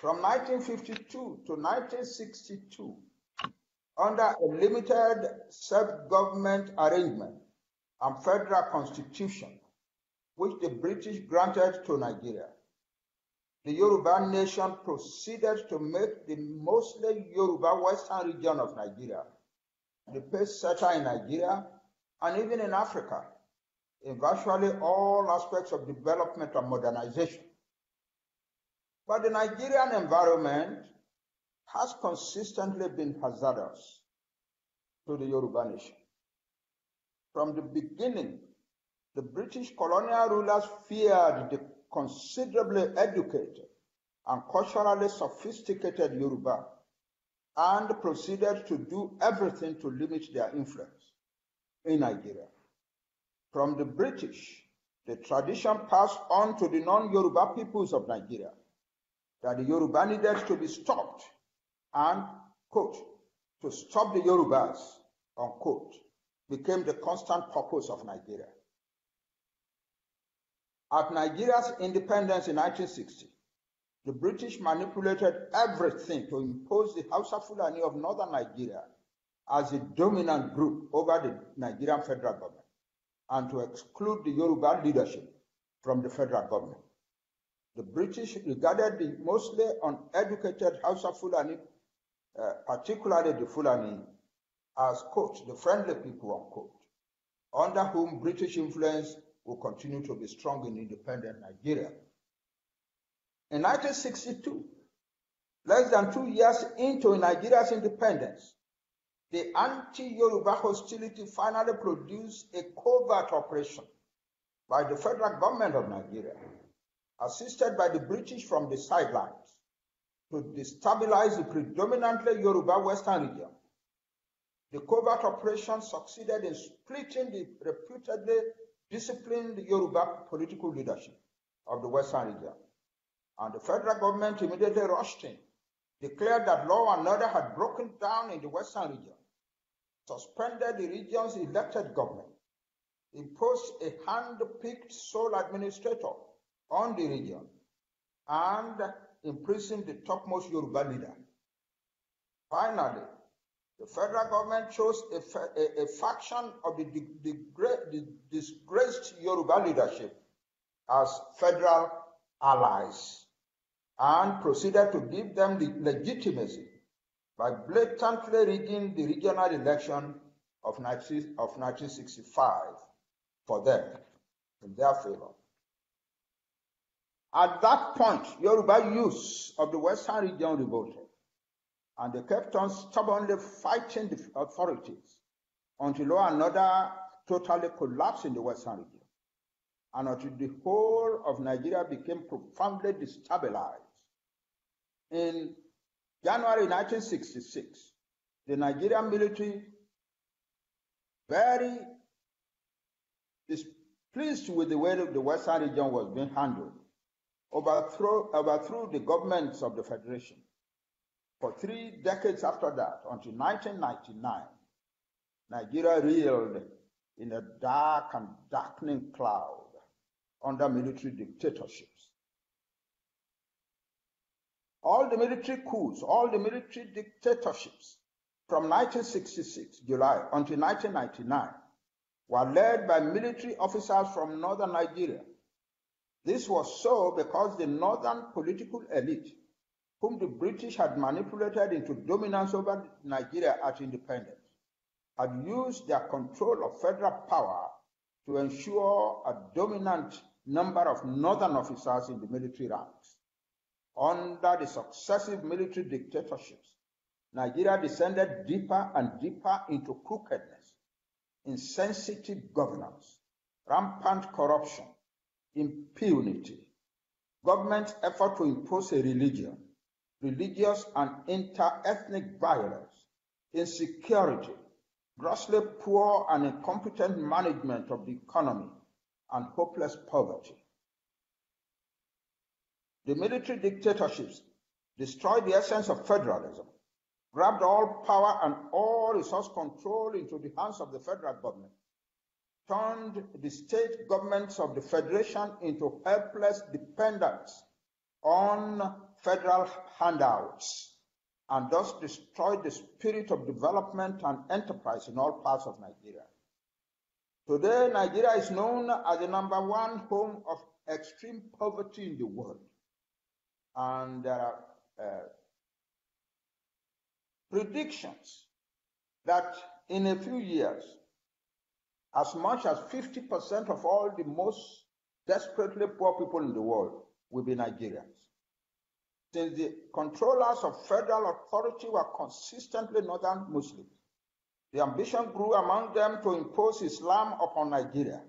From 1952 to 1962, under a limited self-government arrangement and federal constitution, which the British granted to Nigeria, the Yoruba nation proceeded to make the mostly Yoruba western region of Nigeria the pace setter in Nigeria and even in Africa in virtually all aspects of development and modernization. But the Nigerian environment has consistently been hazardous to the Yoruba nation. From the beginning, the British colonial rulers feared the considerably educated and culturally sophisticated Yoruba and proceeded to do everything to limit their influence in Nigeria. From the British, the tradition passed on to the non-Yoruba peoples of Nigeria that the Yoruba needed to be stopped and, quote, to stop the Yorubas, unquote, became the constant purpose of Nigeria. At Nigeria's independence in 1960, the British manipulated everything to impose the Hausa Fulani of northern Nigeria as a dominant group over the Nigerian federal government and to exclude the Yoruba leadership from the federal government. The British regarded the mostly uneducated Hausa Fulani, particularly the Fulani, as, quote, the friendly people, unquote, under whom British influence will continue to be strong in independent Nigeria. In 1962, less than 2 years into Nigeria's independence, the anti-Yoruba hostility finally produced a covert operation by the federal government of Nigeria, assisted by the British from the sidelines, to destabilize the predominantly Yoruba Western region. The covert operation succeeded in splitting the reputedly disciplined Yoruba political leadership of the Western region, and the federal government immediately rushed in, declared that law and order had broken down in the Western region, suspended the region's elected government, imposed a hand-picked sole administrator on the region, and imprisoned the topmost Yoruba leader. Finally, the federal government chose a faction of the disgraced Yoruba leadership as federal allies and proceeded to give them the legitimacy by blatantly rigging the regional election of 1965 for them in their favor. At that point, Yoruba youths of the Western region revolted, and they kept on stubbornly fighting the authorities until law and order totally collapsed in the Western region, and until the whole of Nigeria became profoundly destabilized. In January 1966, the Nigerian military, very displeased with the way the Western region was being handled, overthrew the governments of the Federation. For 3 decades after that, until 1999, Nigeria reeled in a dark and darkening cloud under military dictatorships. All the military coups, all the military dictatorships from 1966, July, until 1999, were led by military officers from northern Nigeria. This was so because the northern political elite, whom the British had manipulated into dominance over Nigeria at independence, had used their control of federal power to ensure a dominant number of northern officers in the military ranks. Under the successive military dictatorships, Nigeria descended deeper and deeper into crookedness, insensitive governance, rampant corruption, impunity, government's effort to impose a religion, religious and inter-ethnic violence, insecurity, grossly poor and incompetent management of the economy, and hopeless poverty. The military dictatorships destroyed the essence of federalism, grabbed all power and all resource control into the hands of the federal government, turned the state governments of the Federation into helpless dependents on federal handouts, and thus destroyed the spirit of development and enterprise in all parts of Nigeria. Today, Nigeria is known as the #1 home of extreme poverty in the world. And there are predictions that in a few years, as much as 50% of all the most desperately poor people in the world will be Nigerians. Since the controllers of federal authority were consistently northern Muslims, the ambition grew among them to impose Islam upon Nigeria,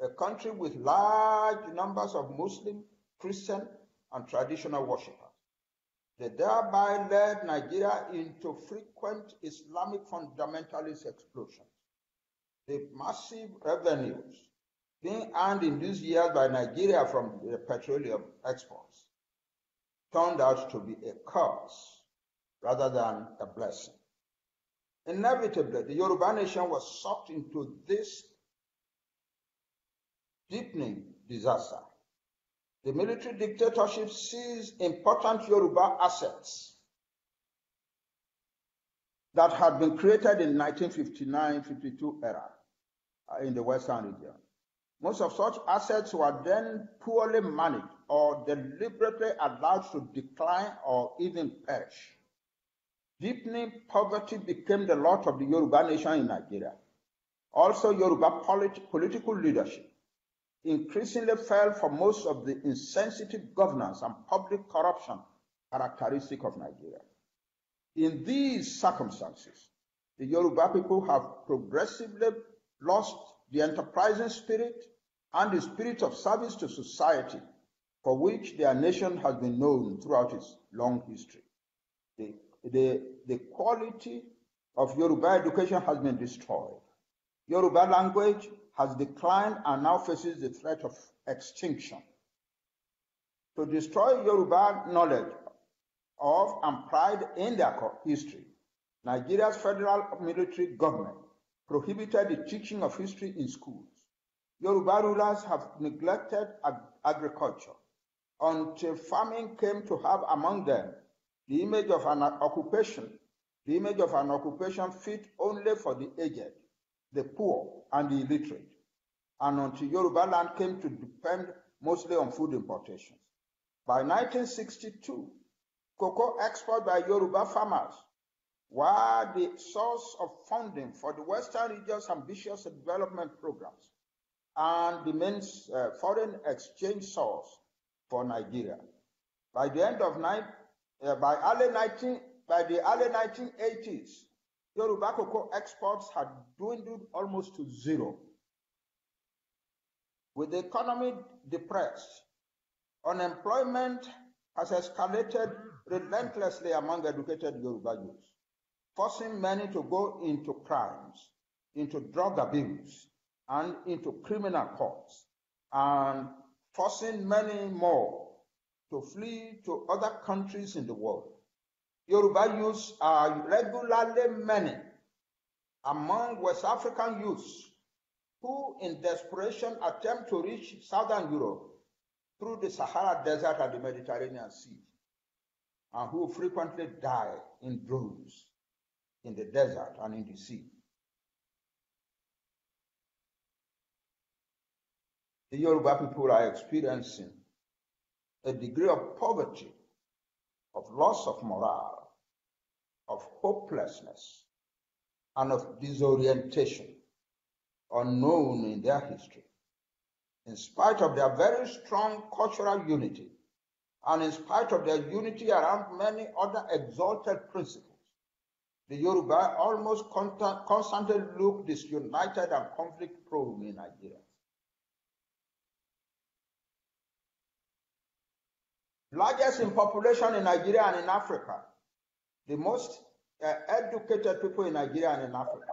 a country with large numbers of Muslim, Christian, and traditional worshippers. They thereby led Nigeria into frequent Islamic fundamentalist explosions. The massive revenues being earned in these years by Nigeria from the petroleum exports turned out to be a curse rather than a blessing. Inevitably, the Yoruba nation was sucked into this deepening disaster. The military dictatorship seized important Yoruba assets that had been created in 1959-52 era in the Western region. Most of such assets were then poorly managed or deliberately allowed to decline or even perish. Deepening poverty became the lot of the Yoruba nation in Nigeria. Also, Yoruba political leadership increasingly fell for most of the insensitive governance and public corruption characteristic of Nigeria. In these circumstances, the Yoruba people have progressively lost the enterprising spirit and the spirit of service to society for which their nation has been known throughout its long history. The quality of Yoruba education has been destroyed. Yoruba language has declined and now faces the threat of extinction. To destroy Yoruba knowledge of and pride in their history, Nigeria's federal military government prohibited the teaching of history in schools. Yoruba rulers have neglected agriculture until famine came to have among them the image of an occupation fit only for the aged, the poor, and the illiterate, and until Yoruba land came to depend mostly on food importations. By 1962, cocoa export by Yoruba farmers were the source of funding for the Western region's ambitious development programs and the main foreign exchange source for Nigeria. By the early 1980s, Yoruba cocoa exports had dwindled almost to zero. With the economy depressed, unemployment has escalated relentlessly among educated Yoruba youth, forcing many to go into crimes, into drug abuse, and into criminal courts, and forcing many more to flee to other countries in the world. Yoruba youths are regularly many among West African youths who in desperation attempt to reach Southern Europe through the Sahara Desert and the Mediterranean Sea, and who frequently die in droves in the desert and in the sea. The Yoruba people are experiencing a degree of poverty, of loss of morale, of hopelessness, and of disorientation unknown in their history. In spite of their very strong cultural unity, and in spite of their unity around many other exalted principles, the Yoruba almost constantly look disunited and conflict-prone in Nigeria. Largest in population in Nigeria and in Africa, the most educated people in Nigeria and in Africa.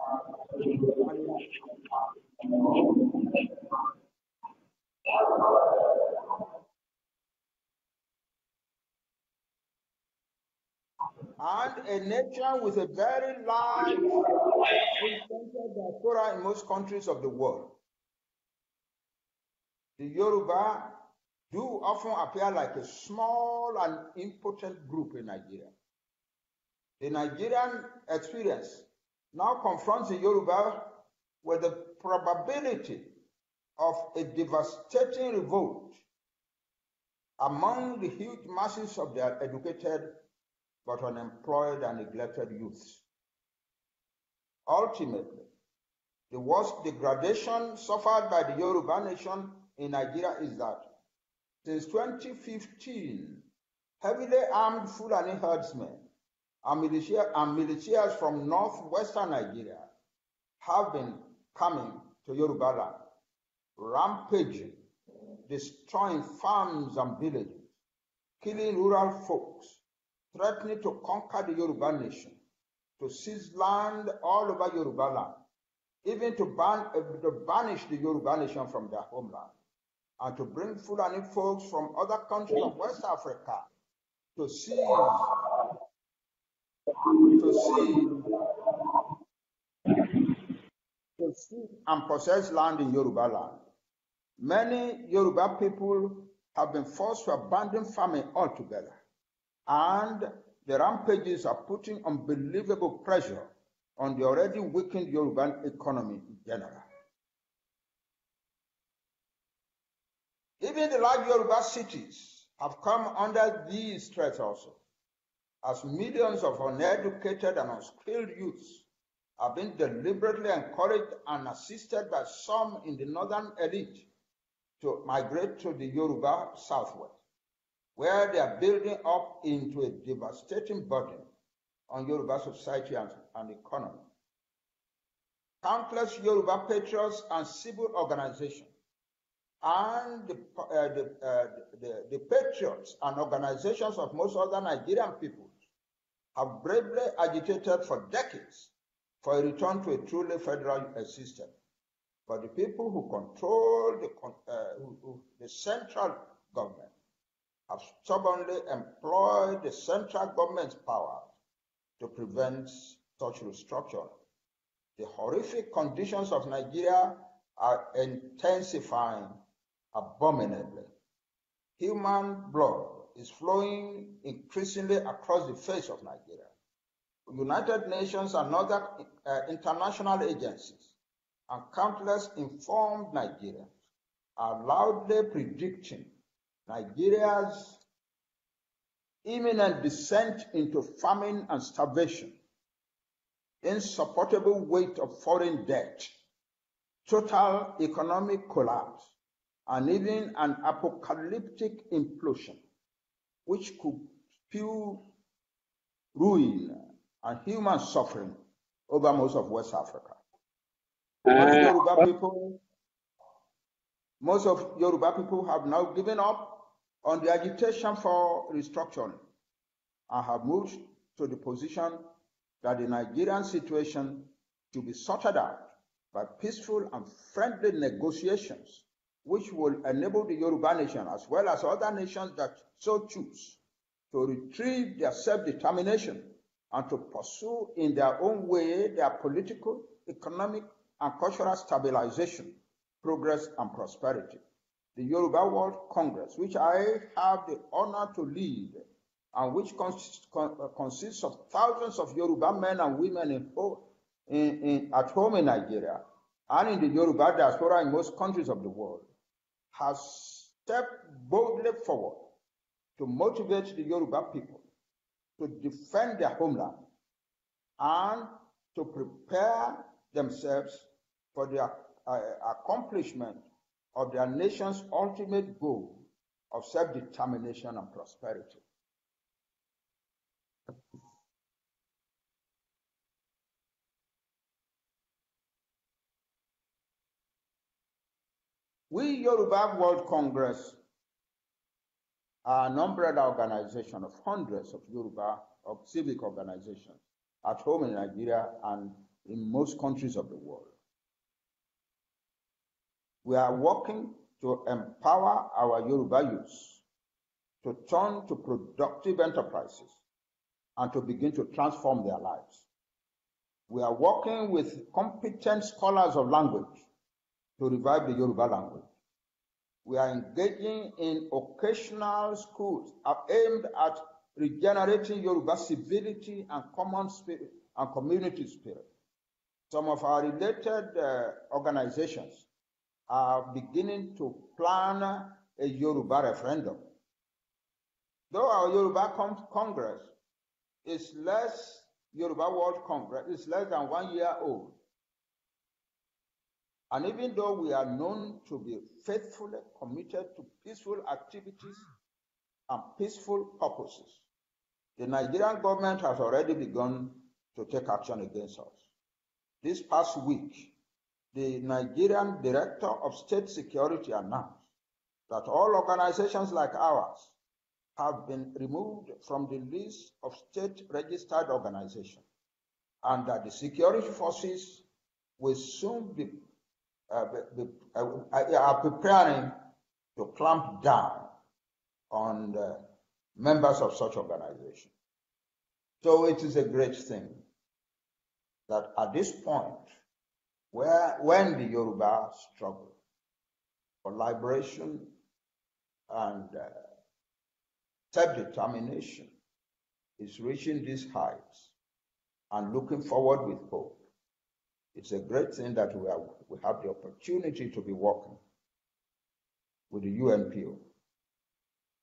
And a nation with a very large diaspora in most countries of the world. The Yoruba do often appear like a small and impotent group in Nigeria. The Nigerian experience now confronts the Yoruba with the probability of a devastating revolt among the huge masses of their educated but unemployed and neglected youths. Ultimately, the worst degradation suffered by the Yoruba Nation in Nigeria is that since 2015, heavily armed Fulani herdsmen and militias from northwestern Nigeria have been coming to Yoruba land, rampaging, destroying farms and villages, killing rural folks, threatening to conquer the Yoruba Nation, to seize land all over Yoruba land, even to banish the Yoruba Nation from their homeland, and to bring Fulani folks from other countries of West Africa to seize and possess land in Yoruba land. Many Yoruba people have been forced to abandon farming altogether, and the rampages are putting unbelievable pressure on the already weakened Yoruba economy in general. Even the large Yoruba cities have come under these threats also, as millions of uneducated and unskilled youths have been deliberately encouraged and assisted by some in the northern elite to migrate to the Yoruba southwest, where they are building up into a devastating burden on Yoruba society and economy. countless Yoruba patriots and civil organizations, and the patriots and organizations of most other Nigerian peoples have bravely agitated for decades for a return to a truly federal system. But the people who control the central government have stubbornly employed the central government's power to prevent such restructuring. The horrific conditions of Nigeria are intensifying abominably. Human blood is flowing increasingly across the face of Nigeria. United Nations and other international agencies and countless informed Nigerians are loudly predicting Nigeria's imminent descent into famine and starvation, insupportable weight of foreign debt, total economic collapse, and even an apocalyptic implosion, which could spew ruin and human suffering over most of West Africa. Most of Yoruba people have now given up on the agitation for restructuring and have moved to the position that the Nigerian situation should be sorted out by peaceful and friendly negotiations, which will enable the Yoruba Nation, as well as other nations that so choose, to retrieve their self-determination and to pursue in their own way their political, economic, and cultural stabilization, progress, and prosperity. The Yoruba World Congress, which I have the honor to lead, and which consists of thousands of Yoruba men and women at home in Nigeria and in the Yoruba diaspora in most countries of the world, has stepped boldly forward to motivate the Yoruba people to defend their homeland and to prepare themselves for the accomplishment of their nation's ultimate goal of self-determination and prosperity. We, Yoruba World Congress, are an umbrella organization of hundreds of Yoruba civic organizations at home in Nigeria and in most countries of the world. We are working to empower our Yoruba youth to turn to productive enterprises and to begin to transform their lives. We are working with competent scholars of language to revive the Yoruba language. We are engaging in occasional schools aimed at regenerating Yoruba civility and common spirit and community spirit. Some of our related organizations are beginning to plan a Yoruba referendum. Though our Yoruba Congress is less, Yoruba World Congress is less than 1 year old, and even though we are known to be faithfully committed to peaceful activities and peaceful purposes, the Nigerian government has already begun to take action against us. This past week, the Nigerian Director of State Security announced that all organizations like ours have been removed from the list of state-registered organizations, and that the security forces will soon are preparing to clamp down on the members of such organizations. So it is a great thing that at this point, when the Yoruba struggle for liberation and self-determination is reaching these heights and looking forward with hope, it's a great thing that we have the opportunity to be working with the UNPO.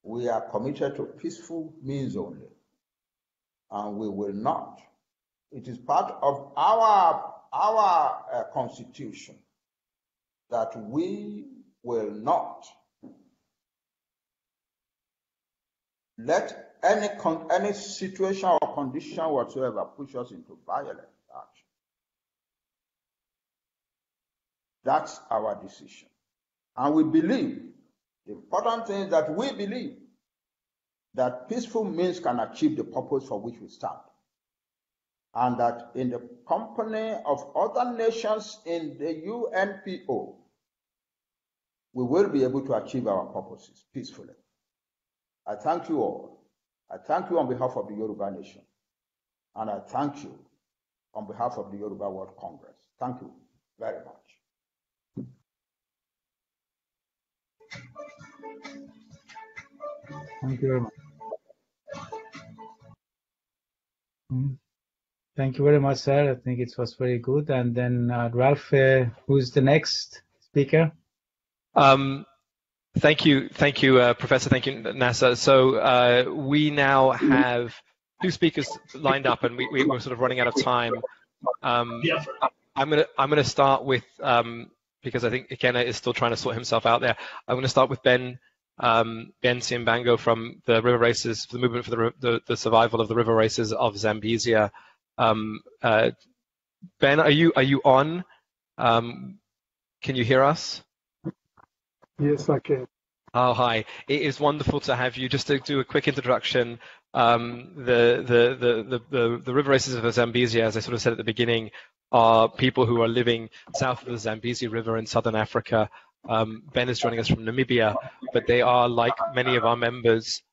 We are committed to peaceful means only, and we will not. It is part of our constitution that we will not let any situation or condition whatsoever push us into violent action. That's our decision. And we believe, the important thing is that we believe that peaceful means can achieve the purpose for which we stand. And that in the company of other nations in the UNPO, we will be able to achieve our purposes peacefully. I thank you all. I thank you on behalf of the Yoruba Nation. And I thank you on behalf of the Yoruba World Congress. Thank you very much. Thank you very much. Thank you very much, sir. I think it was very good. And then Ralph, who's the next speaker? Thank you, Professor. Thank you, NASA. So we now have two speakers lined up, and we're sort of running out of time. I'm gonna start with because I think Ikenna is still trying to sort himself out there. I'm gonna start with Ben Siambango from the river races, the movement for the survival of the river races of Zambesi. Ben, are you on? Can you hear us? Yes, I can. Oh, hi. It is wonderful to have you. Just to do a quick introduction, the river races of the Zambesi, as I sort of said at the beginning, are people who are living south of the Zambesi River in southern Africa. Ben is joining us from Namibia, but they are like many of our members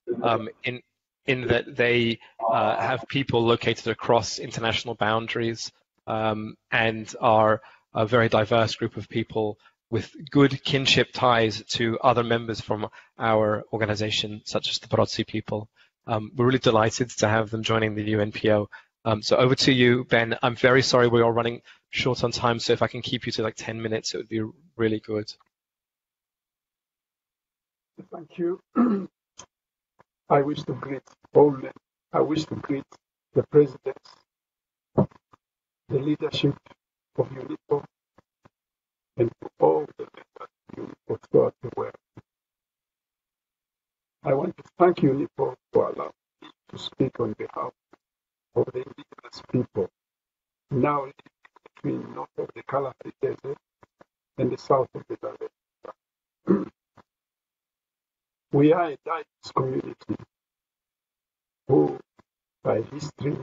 in that they have people located across international boundaries and are a very diverse group of people with good kinship ties to other members from our organization, such as the Barotse people. We're really delighted to have them joining the UNPO. So over to you, Ben. I'm very sorry we are running short on time, so if I can keep you to like 10 minutes, it would be really good. Thank you. I wish to greet all men. I wish to greet the presidents, the leadership of UNIPO, and to all the members of UNIPO throughout the world. I want to thank UNIPO for allowing me to speak on behalf of the indigenous people now living between north of the Kalahari Desert and the south of the Zambesi. We are a diverse community who, by history,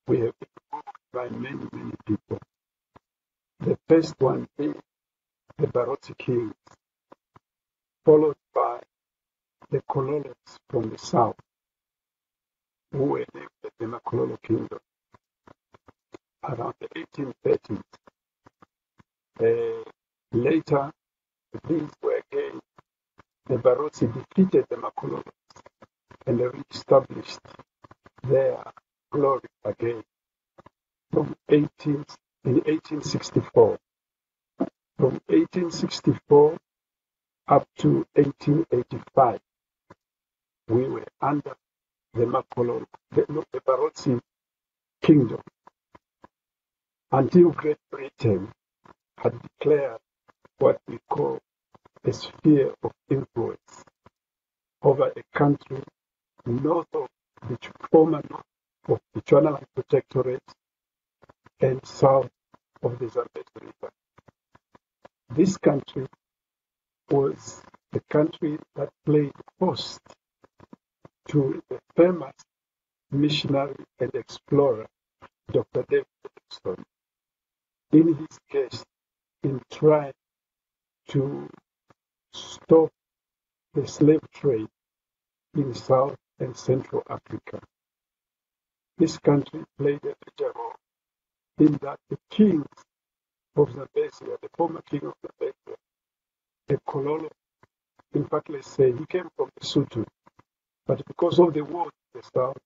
we have been moved by many, many people. The first one being the Barotse kings, followed by the Kololos from the south, who were named the Mcconnell Kingdom around the 1830s. Later, these were again, the Barotse defeated the Mcconnell and re-established their glory again in 1864. From 1864 up to 1885, we were under the Mcconnell, the Barotse Kingdom, until Great Britain had declared what we call a sphere of influence over a country north of the former north of the Channel Protectorate and south of the Zambesi River. This country was the country that played host to the famous missionary and explorer, Dr. David Livingstone, in his quest in trying to stop the slave trade in South and Central Africa. This country played a major role in that the kings of Zambesi, the former king of Zambesi, the Kololo, in fact, let's say he came from Lesotho, but because of the war in the south,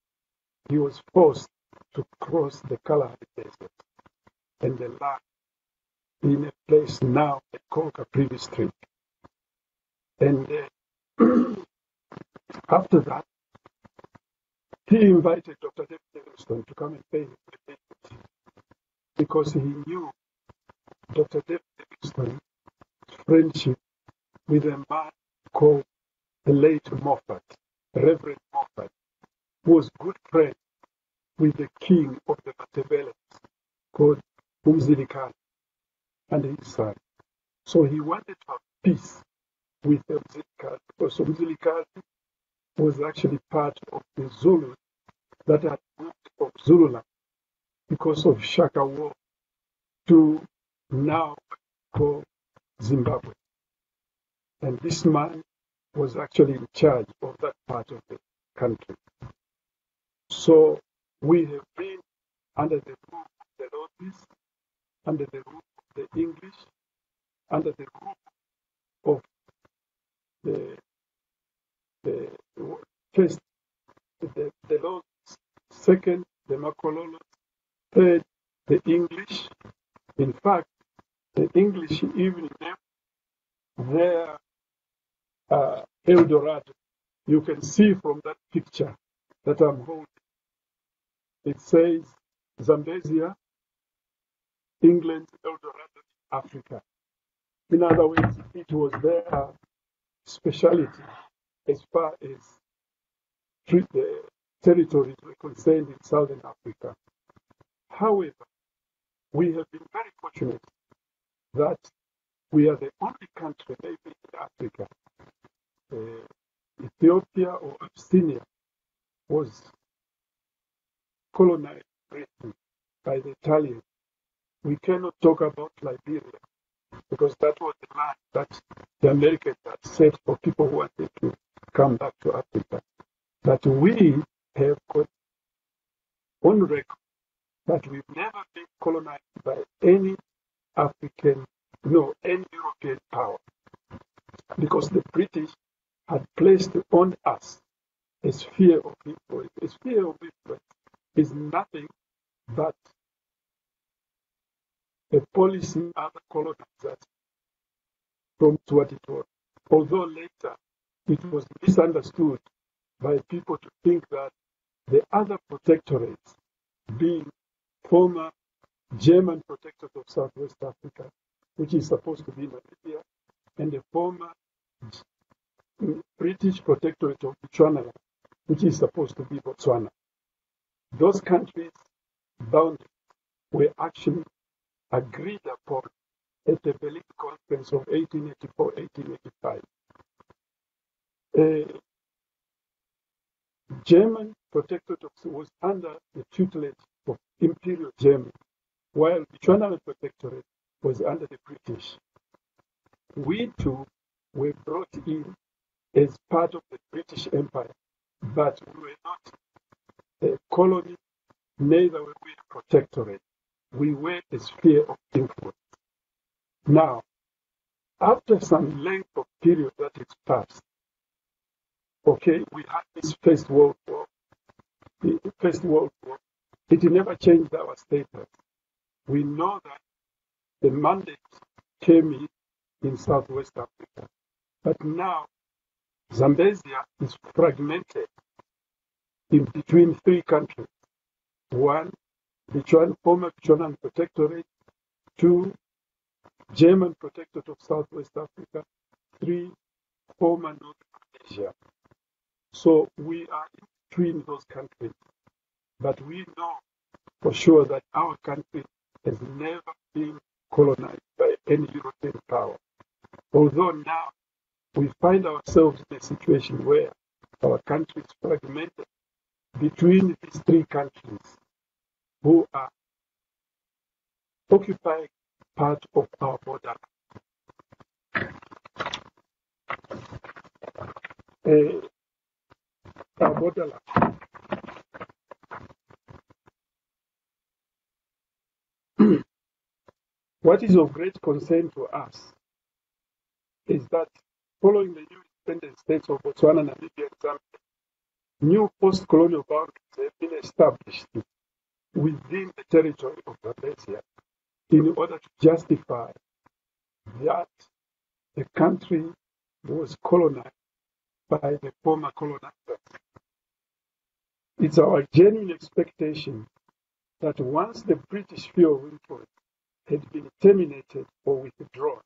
he was forced to cross the Kalahari Desert and the land in a place now called Caprivi Street. And after that, he invited Dr. David Livingstone to come and pay him a visit because he knew Dr. David Livingstone's friendship with a man called the late Moffat, Reverend Moffat, who was good friend with the king of the Matabele called Umzilikani and his son. So he wanted to have peace with the Mzilikali, because Mzilikali was actually part of the Zulu that had moved from Zululand because of Shaka War to now called Zimbabwe. And this man was actually in charge of that part of the country. So we have been under the rule of the Lords, under the rule of the English, under the rule of the first, the Lords, second, the Mcconnell, third, the English. In fact, the English even named their El Dorado. You can see from that picture that I'm holding. It says Zambesi, England, El Dorado, Africa. In other words, it was their specialty as far as the territories were concerned in Southern Africa. However, we have been very fortunate that we are the only country maybe in Africa. Ethiopia or Abyssinia was colonized Britain by the Italians. We cannot talk about Liberia because that was the land that the Americans had set for people who wanted to come back to Africa. But we have got on record that we've never been colonized by any African, any European power, because the British had placed on us a sphere of influence. A sphere of influence is nothing but a policy other colonizers from what it was. Although later it was misunderstood by people to think that the other protectorates, being former German protectorate of Southwest Africa, which is supposed to be Namibia, and the former British protectorate of Botswana, which is supposed to be Botswana. Those countries' boundaries were actually agreed upon at the Berlin Conference of 1884-1885. German protectorate was under the tutelage of Imperial Germany, while the Botswana protectorate was under the British. We too were brought in as part of the British Empire, but we were not a colony, neither were we a protectorate. We were a sphere of influence. Now, after some length of period that has passed, we had this First World War. The First World War, it never changed our status. We know that the mandate came in Southwest Africa, but now Zambesi is fragmented in between three countries. One, former Botswana protectorate. Two, German protectorate of Southwest Africa. Three, former North Asia. So we are in between those countries. But we know for sure that our country has never been colonized by any European power. Although now we find ourselves in a situation where our country is fragmented between these three countries who are occupying part of our border. Our borderland. What is of great concern to us is that following the new independent states of Botswana, Namibia, and Zambia, new post-colonial boundaries have been established within the territory of Zambesi in order to justify that the country was colonized by the former colonizers. It's our genuine expectation that once the British sphere of influence had been terminated or withdrawn,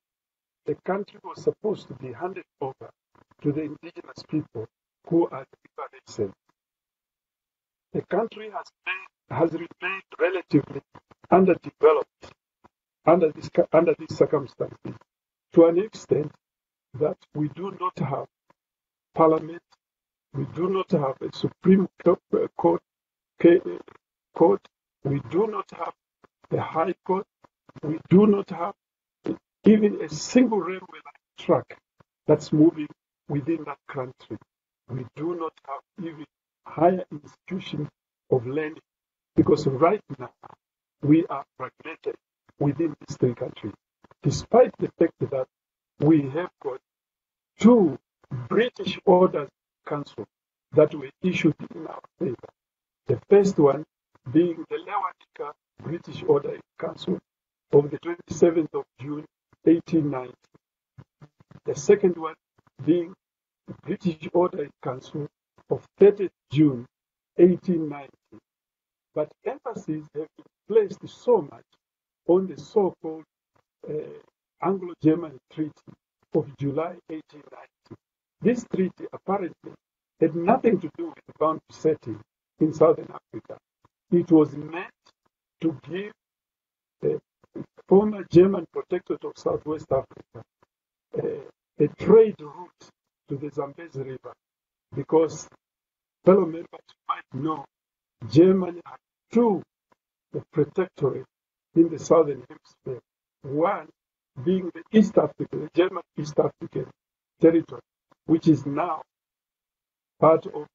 the country was supposed to be handed over to the indigenous people who are the Yoruba Nation. The country has remained relatively underdeveloped under these circumstances to an extent that we do not have parliament, we do not have a Supreme Court, we do not have the High Court, we do not have even a single railway track that's moving within that country. We do not have even higher institutions of learning, because right now we are fragmented within these three countries, despite the fact that we have got two British orders council that were issued in our favor. The first one being the Lewanika British Order in Council of the 27th of June 1890. The second one being the British Order in Council of 30th June 1890. But emphasis have been placed so much on the so-called Anglo-German Treaty of July 1890. This treaty apparently had nothing to do with the boundary setting in Southern Africa. It was meant to give the former German protectorate of Southwest Africa a trade route to the Zambesi River, because fellow members might know Germany had two protectorates in the Southern Hemisphere, one being the East African, the German East African territory, which is now part of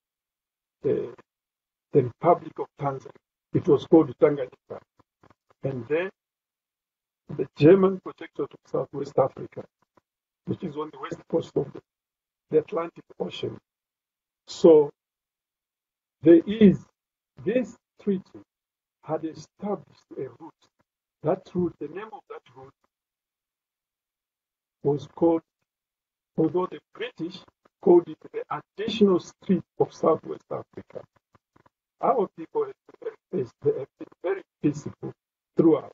the Republic of Tanzania. It was called Tanganyika. And then the German protectorate of Southwest Africa, which is on the west coast of the Atlantic Ocean. So there is, this treaty had established a route. That route, the name of that route was called, although the British called it the Additional Street of Southwest Africa. Our people have been very peaceful throughout.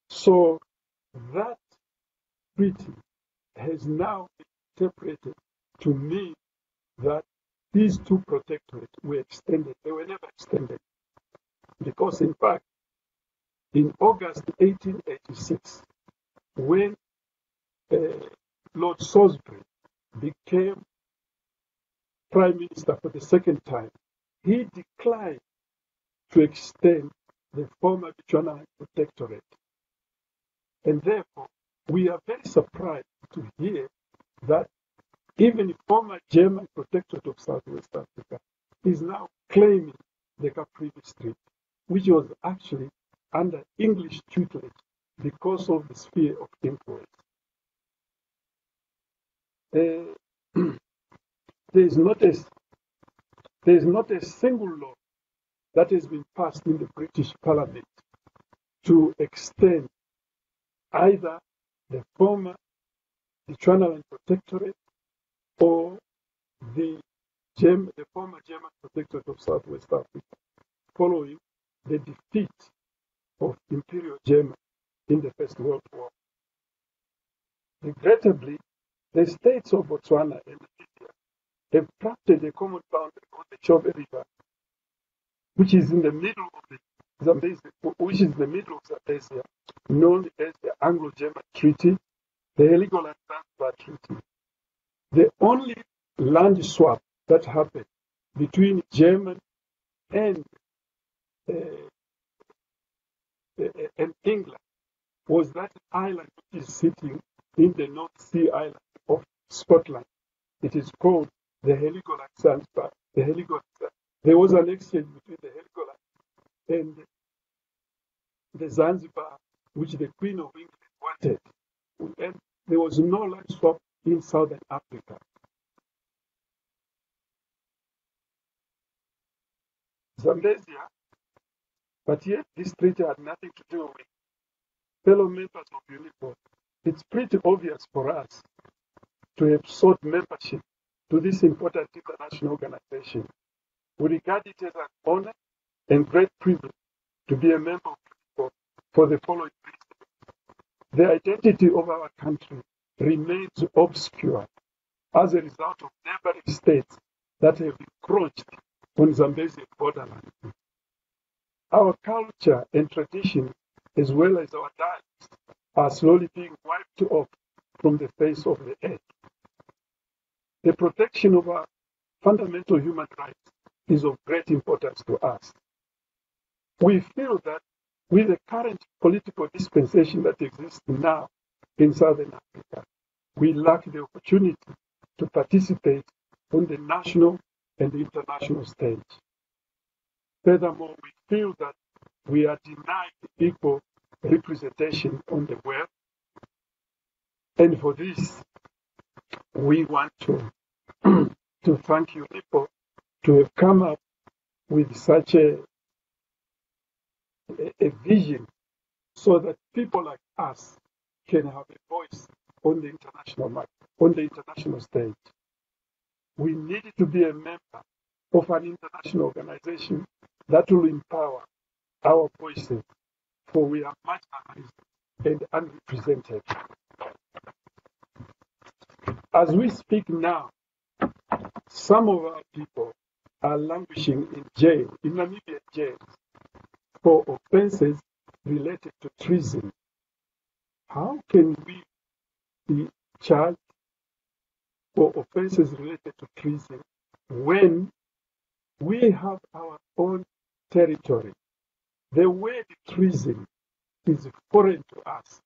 So that treaty has now been interpreted to mean that these two protectorates were extended. They were never extended. Because in fact, in August 1886, when Lord Salisbury became Prime Minister for the second time, he declined to extend the former Fiona protectorate. And therefore, we are very surprised to hear that even the former German protectorate of Southwest Africa is now claiming the Caprivi Strait, which was actually under English tutelage because of the sphere of influence. There is not a single law that has been passed in the British Parliament to extend either the former Bechuanaland Protectorate or the former German Protectorate of Southwest Africa, following the defeat of Imperial Germany in the First World War. Regrettably, the states of Botswana and Namibia have crafted a common boundary on the Chobe River, which is in the middle of the Zambesi, which is in the middle of Zambesi, known as the Anglo-German Treaty, the Heligoland-Zanzibar Treaty. The only land swap that happened between Germany and England was that island which is sitting in the North Sea island of Scotland. It is called the Heligoland Zanzibar. There was an exchange between the Heligoland and the Zanzibar, which the Queen of England wanted. And there was no land swap in Southern Africa. Zambezia, but yet this treaty had nothing to do with fellow members of UNIPO. It's pretty obvious for us to have sought membership to this important international organization. We regard it as an honor and great privilege to be a member of UNIPO for the following reasons. The identity of our country remains obscure as a result of neighboring states that have encroached on Zambesian borderland. Our culture and tradition, as well as our dialects, are slowly being wiped off from the face of the earth. The protection of our fundamental human rights is of great importance to us. We feel that with the current political dispensation that exists now in Southern Africa, we lack the opportunity to participate on the national and the international stage. Furthermore, we feel that we are denied equal representation on the web. And for this, we want to thank UNPO to have come up with such a vision so that people like us can have a voice on the international market, on the international stage. We need to be a member of an international organization that will empower our voices, for we are marginalized and unrepresented. As we speak now, some of our people are languishing in jail, in Namibian jails, for offenses related to treason. How can we be charged for offenses related to treason when we have our own territory? The word treason is foreign to us.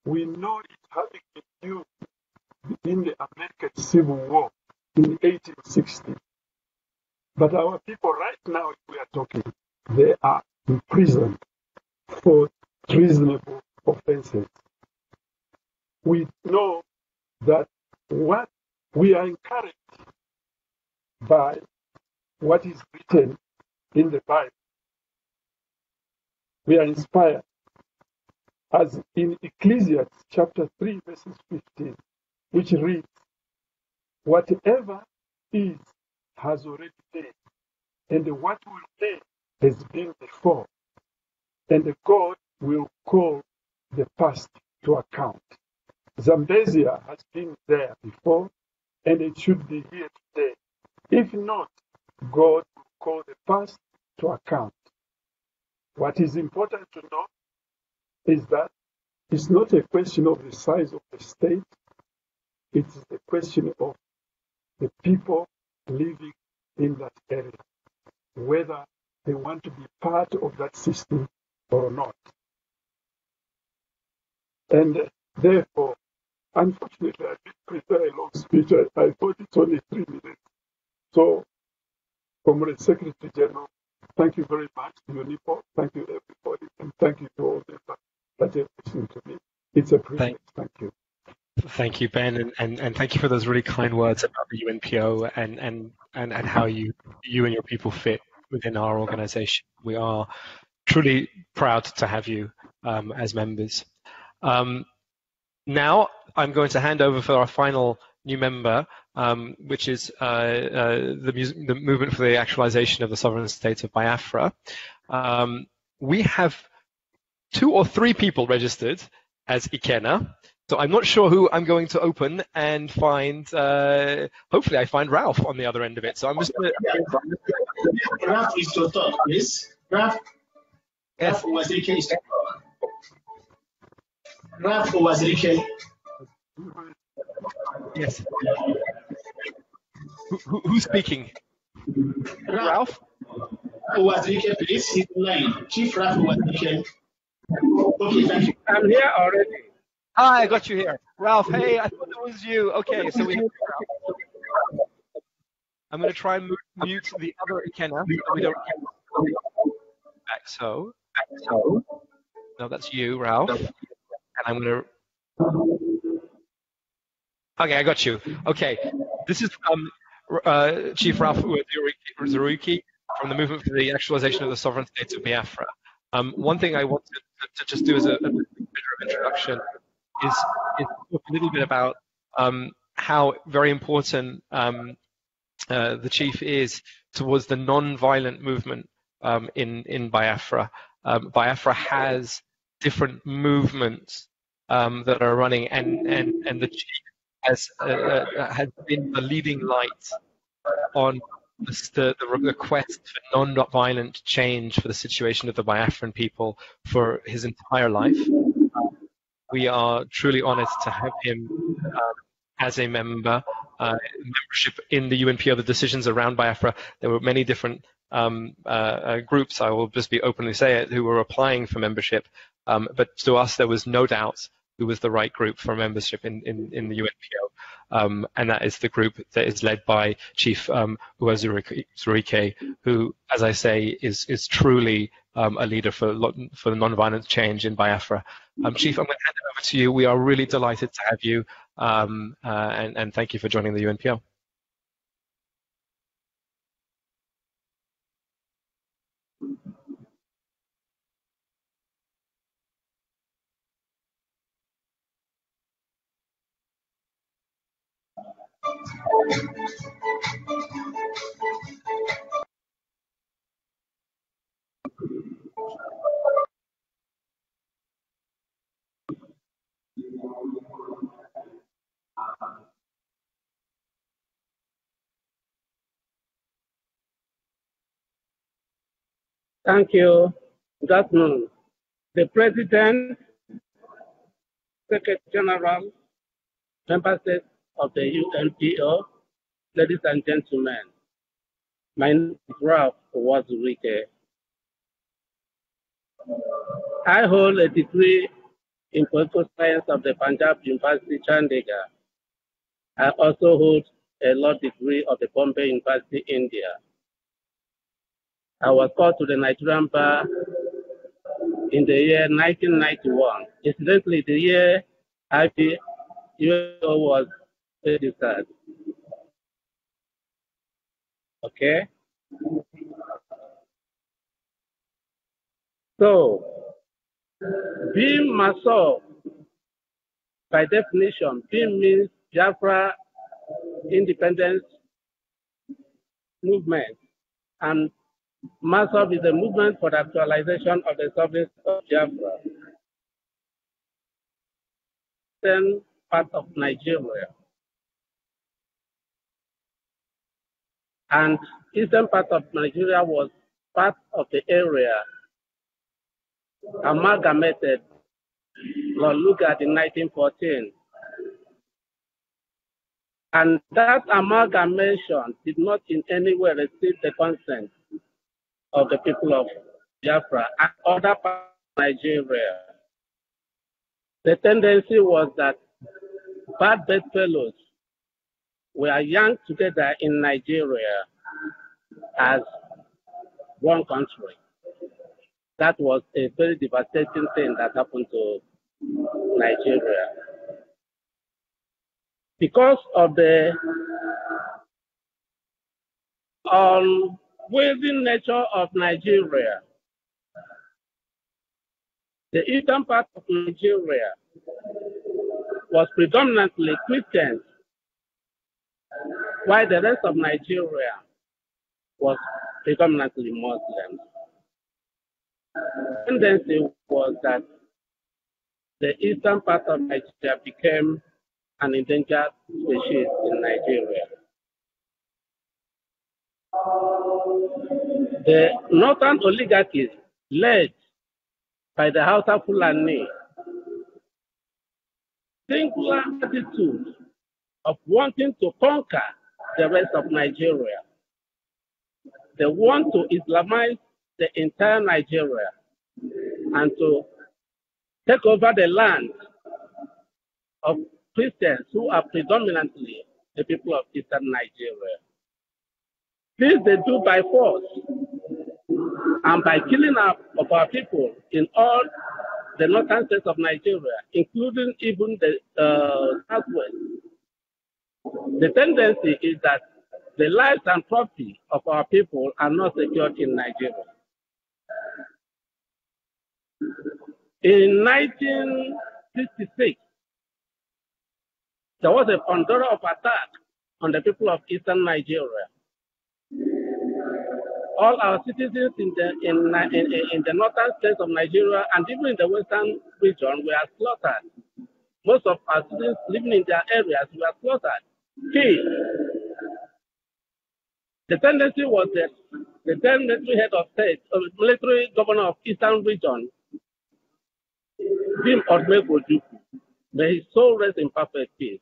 We know it having been used in the American Civil War in 1860. But our people right now, if we are talking, they are imprisoned for treasonable offenses. We know that what we are encouraged by what is written in the Bible. We are inspired, as in Ecclesiastes chapter 3, verses 15, which reads, "Whatever is has already been, and what will be has been before, and God will call the past to account." Zambesi has been there before, and it should be here today. If not, God will call the past to account. What is important to know is that it's not a question of the size of the state, it's a question of the people living in that area, whether they want to be part of that system or not. And therefore, unfortunately, I didn't prepare a long speech. I thought it's only 3 minutes. So, Comrade Secretary General, thank you very much to UNPO. Thank you, everybody. And thank you to all them that have listened to me. It's a privilege. Thank you. Thank you, Ben, and thank you for those really kind words about the UNPO and how you and your people fit within our organization. We are truly proud to have you as members. Now, I'm going to hand over for our final new member, which is the movement for the actualization of the sovereign state of Biafra. We have 2 or 3 people registered as Ikena. So I'm not sure who I'm going to open and find. Hopefully, I find Ralph on the other end of it. So I'm just going to. Ralph is to talk, please. Ralph. Yes. Ralph Owazirike. Yes. Who's speaking? Ralph? Owazirike, please. He's line. Chief Ralph Owazirike. Okay, thank you. I'm here already. Hi, I got you here. Ralph, hey, I thought it was you. Okay, so we have Ralph. I'm going to try and mute the other Ikena so we don't back. So. No, that's you, Ralph. And I'm going to. Okay, I got you. Okay, this is Chief Ralph Uwazuruki from the Movement for the Actualization of the Sovereign State of Biafra. One thing I want to just do as a bit of introduction is talk a little bit about how very important the chief is towards the non-violent movement in Biafra. Biafra has different movements that are running, and the chief has been the leading light on the quest for non-violent change for the situation of the Biafran people for his entire life. We are truly honored to have him as a member. Membership in the UNPO, the decisions around Biafra, there were many different groups, I will just be openly say it, who were applying for membership. But to us, there was no doubt who was the right group for membership in the UNPO. And that is the group that is led by Chief Uwazurike, who, as I say, is truly a leader for nonviolent change in Biafra. Chief, I'm going to hand it over to you. We are really delighted to have you, and thank you for joining the UNPO. Thank you. Good afternoon. The President, Secretary General, Member States of the UNPO, ladies and gentlemen, my name is Prof. Oduduwa. I hold a degree in political science of the Punjab University, Chandigarh. I also hold a law degree of the Bombay University, India. I was called to the Nigerian bar in the year 1991. Incidentally, the year UNPO was registered. Okay? So, being Maso, by definition, being means Biafra independence movement, and Maso is a movement for the actualization of the sovereignty of Biafra, then part of Nigeria. And eastern part of Nigeria was part of the area amalgamated Lord Lugard in 1914. And that amalgamation did not in any way receive the consent of the people of Biafra and other parts of Nigeria. The tendency was that bad bedfellows were young together in Nigeria as one country. That was a very devastating thing that happened to Nigeria. Because of the unwavering nature of Nigeria, the eastern part of Nigeria was predominantly Christians, while the rest of Nigeria was predominantly Muslims. The tendency was that the eastern part of Nigeria became an endangered species in Nigeria. The northern oligarchies, led by the Hausa Fulani, singular attitude of wanting to conquer the rest of Nigeria. They want to Islamize the entire Nigeria and to take over the land of Christians who are predominantly the people of eastern Nigeria. This they do by force and by killing of our people in all the northern states of Nigeria, including even the southwest. The tendency is that the lives and property of our people are not secured in Nigeria. In 1966, there was a thunderer of attack on the people of eastern Nigeria. All our citizens in the northern states of Nigeria and even in the western region were slaughtered. Most of our citizens living in their areas were slaughtered. The tendency was that the then military head of state, or military governor of eastern region, Dim Odumegwu Ojukwu, may his soul rest in perfect peace.